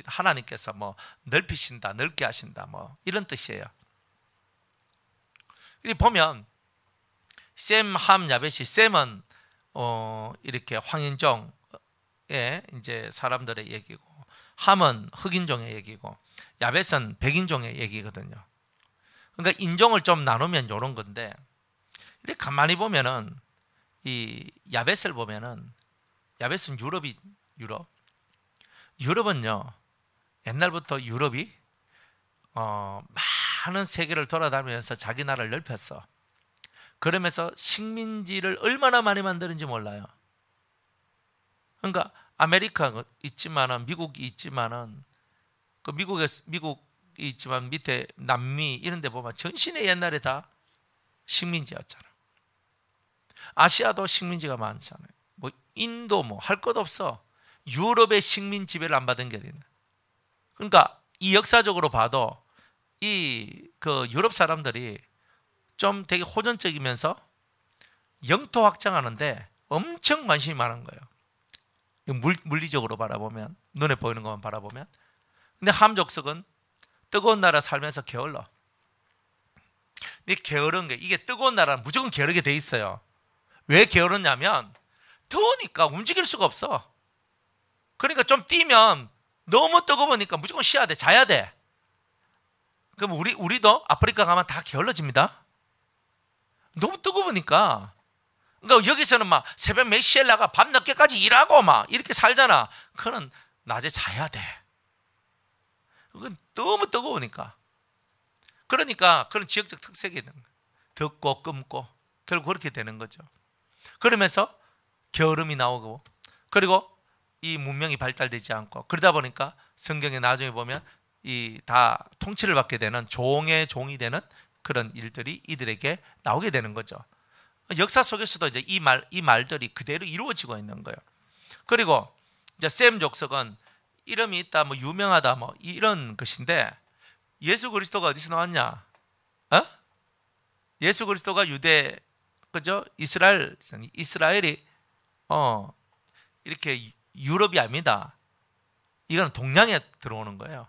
하나님께서 뭐 넓히신다, 넓게 하신다, 뭐 이런 뜻이에요. 이 보면 셈, 함, 야벳이, 셈은 이렇게 황인종의 이제 사람들의 얘기고, 함은 흑인종의 얘기고, 야벳은 백인종의 얘기거든요. 그러니까 인종을 좀 나누면 이런 건데, 이렇게 가만히 보면은 이 야벳을 보면은, 야벳은 유럽은요 옛날부터 유럽이 많은 세계를 돌아다니면서 자기 나라를 넓혔어. 그러면서 식민지를 얼마나 많이 만드는지 몰라요. 그러니까 아메리카가 있지만은, 미국이 있지만은, 그 미국이 있지만 밑에 남미 이런 데 보면 전신에 옛날에 다 식민지였잖아. 아시아도 식민지가 많잖아요. 뭐 인도 뭐 할 것 없어. 유럽의 식민 지배를 안 받은 게 아니라. 그러니까 이 역사적으로 봐도 이 그 유럽 사람들이 좀 되게 호전적이면서 영토 확장하는데 엄청 관심이 많은 거예요. 물리적으로 바라보면, 눈에 보이는 것만 바라보면. 근데 함 족속은 뜨거운 나라 살면서 게을러. 이 게으른 게, 이게 뜨거운 나라는 무조건 게으르게 돼 있어요. 왜 게으르냐면 더우니까 움직일 수가 없어. 그러니까 좀 뛰면 너무 뜨거우니까 무조건 쉬어야 돼, 자야 돼. 그럼 우리도 아프리카 가면 다 게을러집니다. 너무 뜨거우니까. 그러니까 여기서는 막 새벽 몇 시에 나가 밤 늦게까지 일하고 막 이렇게 살잖아. 그거는 낮에 자야 돼. 그건 너무 뜨거우니까. 그러니까 그런 지역적 특색이 있는 거예요. 덥고 끔고 결국 그렇게 되는 거죠. 그러면서 게으름이 나오고, 그리고 이 문명이 발달되지 않고, 그러다 보니까 성경에 나중에 보면 이 다 통치를 받게 되는 종의 종이 되는 그런 일들이 이들에게 나오게 되는 거죠. 역사 속에서도 이제 이 말들이 그대로 이루어지고 있는 거예요. 그리고 이제 셈 족속은 이름이 있다, 뭐 유명하다, 뭐 이런 것인데, 예수 그리스도가 어디서 나왔냐? 어? 예수 그리스도가 유대, 그죠? 이스라엘이 이렇게 유럽이 아닙니다. 이건 동양에 들어오는 거예요.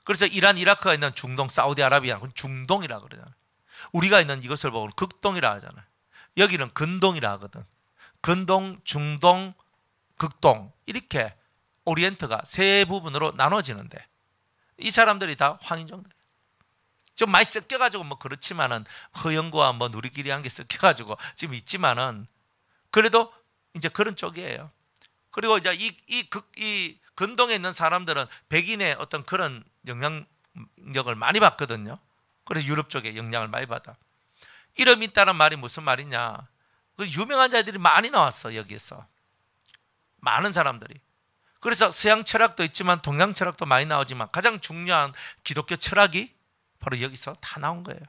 그래서 이란, 이라크가 있는 중동, 사우디아라비아, 그건 중동이라 그러잖아요. 우리가 있는 이것을 보고 극동이라 하잖아요. 여기는 근동이라 하거든. 근동, 중동, 극동, 이렇게 오리엔트가 세 부분으로 나눠지는데, 이 사람들이 다 황인종들. 좀 많이 섞여가지고 뭐 그렇지만은 허영과 뭐 누리끼리 한 게 섞여가지고 지금 있지만은 그래도 이제 그런 쪽이에요. 그리고 이제 이 근동에 있는 사람들은 백인의 어떤 그런 영향력을 많이 받거든요. 그래서 유럽 쪽에 영향을 많이 받아. 이름이 있다는 말이 무슨 말이냐? 그 유명한 자들이 많이 나왔어, 여기에서. 많은 사람들이. 그래서 서양 철학도 있지만 동양 철학도 많이 나오지만 가장 중요한 기독교 철학이 바로 여기서 다 나온 거예요.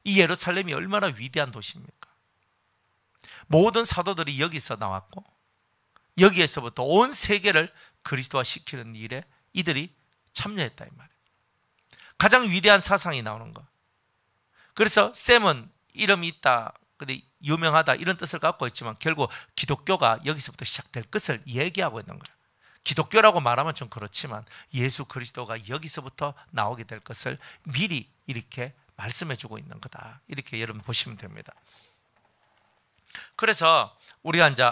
이 예루살렘이 얼마나 위대한 도시입니까? 모든 사도들이 여기서 나왔고, 여기에서부터 온 세계를 그리스도화 시키는 일에 이들이 참여했다, 이 말이에요. 가장 위대한 사상이 나오는 거. 그래서 셈은 이름이 있다, 근데 유명하다, 이런 뜻을 갖고 있지만 결국 기독교가 여기서부터 시작될 것을 얘기하고 있는 거예요. 기독교라고 말하면 좀 그렇지만 예수 그리스도가 여기서부터 나오게 될 것을 미리 이렇게 말씀해 주고 있는 거다, 이렇게 여러분 보시면 됩니다. 그래서 우리가 이제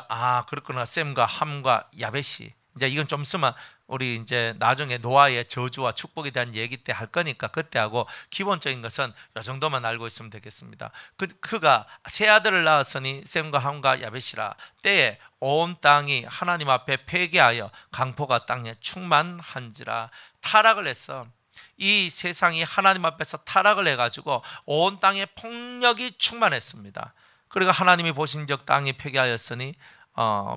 그렇구나, 셈과 함과 야벳이, 이제 이건 좀 있으면 우리 이제 나중에 노아의 저주와 축복에 대한 얘기 때 할 거니까 그때 하고, 기본적인 것은 이 정도만 알고 있으면 되겠습니다. 그가 세 아들을 낳았으니 셈과 함과 야벳이라. 때에 온 땅이 하나님 앞에 회개하여 강포가 땅에 충만한지라. 타락을 했어. 이 세상이 하나님 앞에서 타락을 해가지고 온 땅에 폭력이 충만했습니다. 그리고 하나님이 보신즉 땅이 폐괴하였으니,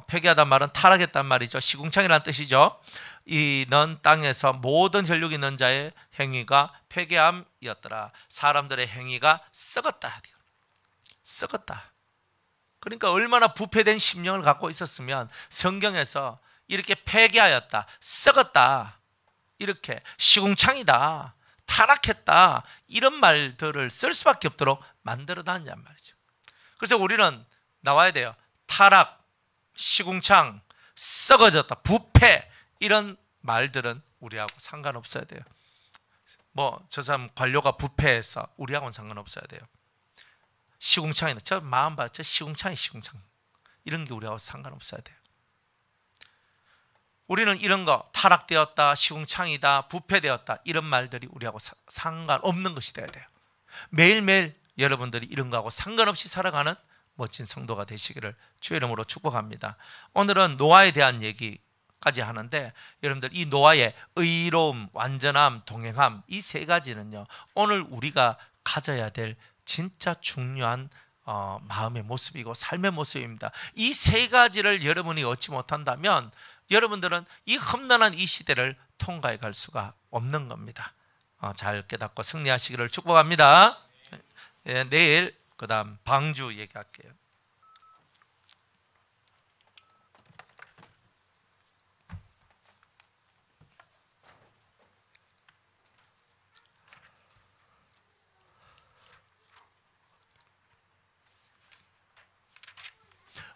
폐괴하단 말은 타락했단 말이죠. 시궁창이라는 뜻이죠. 이는 땅에서 모든 혈육 있는 자의 행위가 폐괴함이었더라. 사람들의 행위가 썩었다. 썩었다. 그러니까 얼마나 부패된 심령을 갖고 있었으면 성경에서 이렇게 폐괴하였다, 썩었다, 이렇게 시궁창이다, 타락했다, 이런 말들을 쓸 수밖에 없도록 만들어놨냔 말이죠. 그래서 우리는 나와야 돼요. 타락, 시궁창, 썩어졌다, 부패, 이런 말들은 우리하고 상관없어야 돼요. 뭐 저 사람 관료가 부패해서 우리하고는 상관없어야 돼요. 시궁창이다, 저 마음 봐, 저 시궁창이 시궁창, 이런 게 우리하고 상관없어야 돼요. 우리는 이런 거, 타락되었다, 시궁창이다, 부패되었다, 이런 말들이 우리하고 상관없는 것이 돼야 돼요. 매일매일 여러분들이 이런 거하고 상관없이 살아가는 멋진 성도가 되시기를 주의 이름으로 축복합니다. 오늘은 노아에 대한 얘기까지 하는데, 여러분들 이 노아의 의로움, 완전함, 동행함, 이 세 가지는요, 오늘 우리가 가져야 될 진짜 중요한 마음의 모습이고 삶의 모습입니다. 이 세 가지를 여러분이 얻지 못한다면 여러분들은 이 험난한 이 시대를 통과해 갈 수가 없는 겁니다. 잘 깨닫고 승리하시기를 축복합니다. 내일 그 다음 방주 얘기할게요.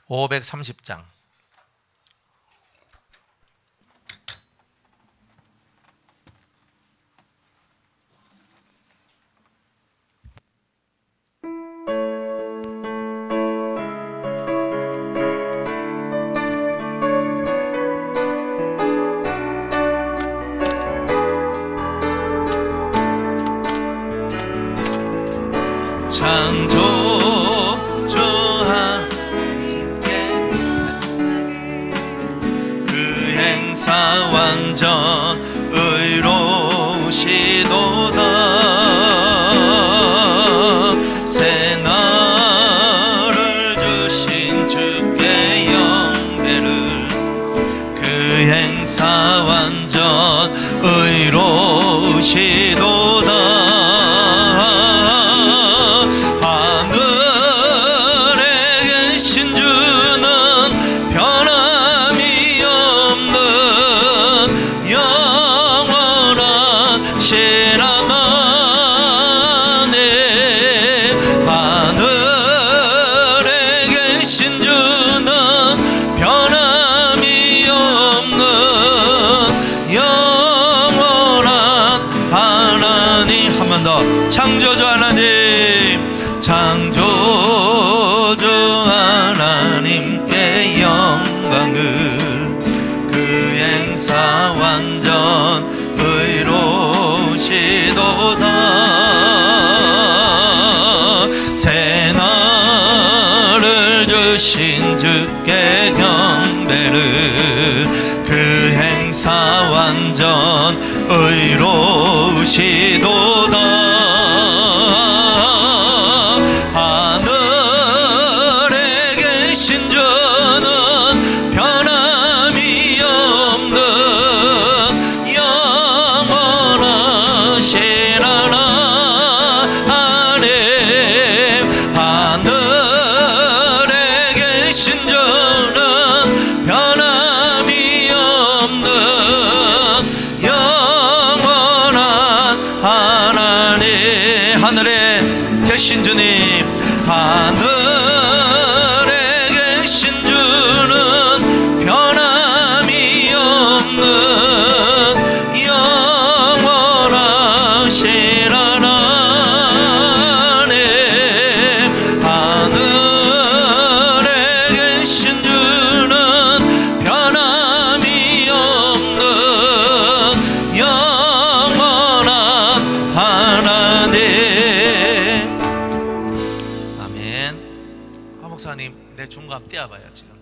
(530장) 완전 의로우시도다. 새날을 주신 주께 영배를 그 행사 완전 의로우시도다. 하늘에 계신 주는 변함이 없는 영원한 신앙하네. 하늘에 계신 주는 변함이 없는 영원한 하나님. 한 번 더. 창조주 하나님, 창조주 하나님께 영광을 그 행사 완전 의로우시도다. 새날을 주신 주께 경배를 그 행사 완전 의로우시도다. 하늘에 계신 주는 변함이 없는 영원하신 하나님. 하늘에 계신 주는 변함이 없는 영원한 하나님. 하늘에 계신 주님, 하늘에 계신 주는 변함이 없는 영원하신 하나님. 하늘에 계신 주는 변함이 없는 영원한 하나님. 아멘. 하 목사님, 내 중감 떼어봐요 지금.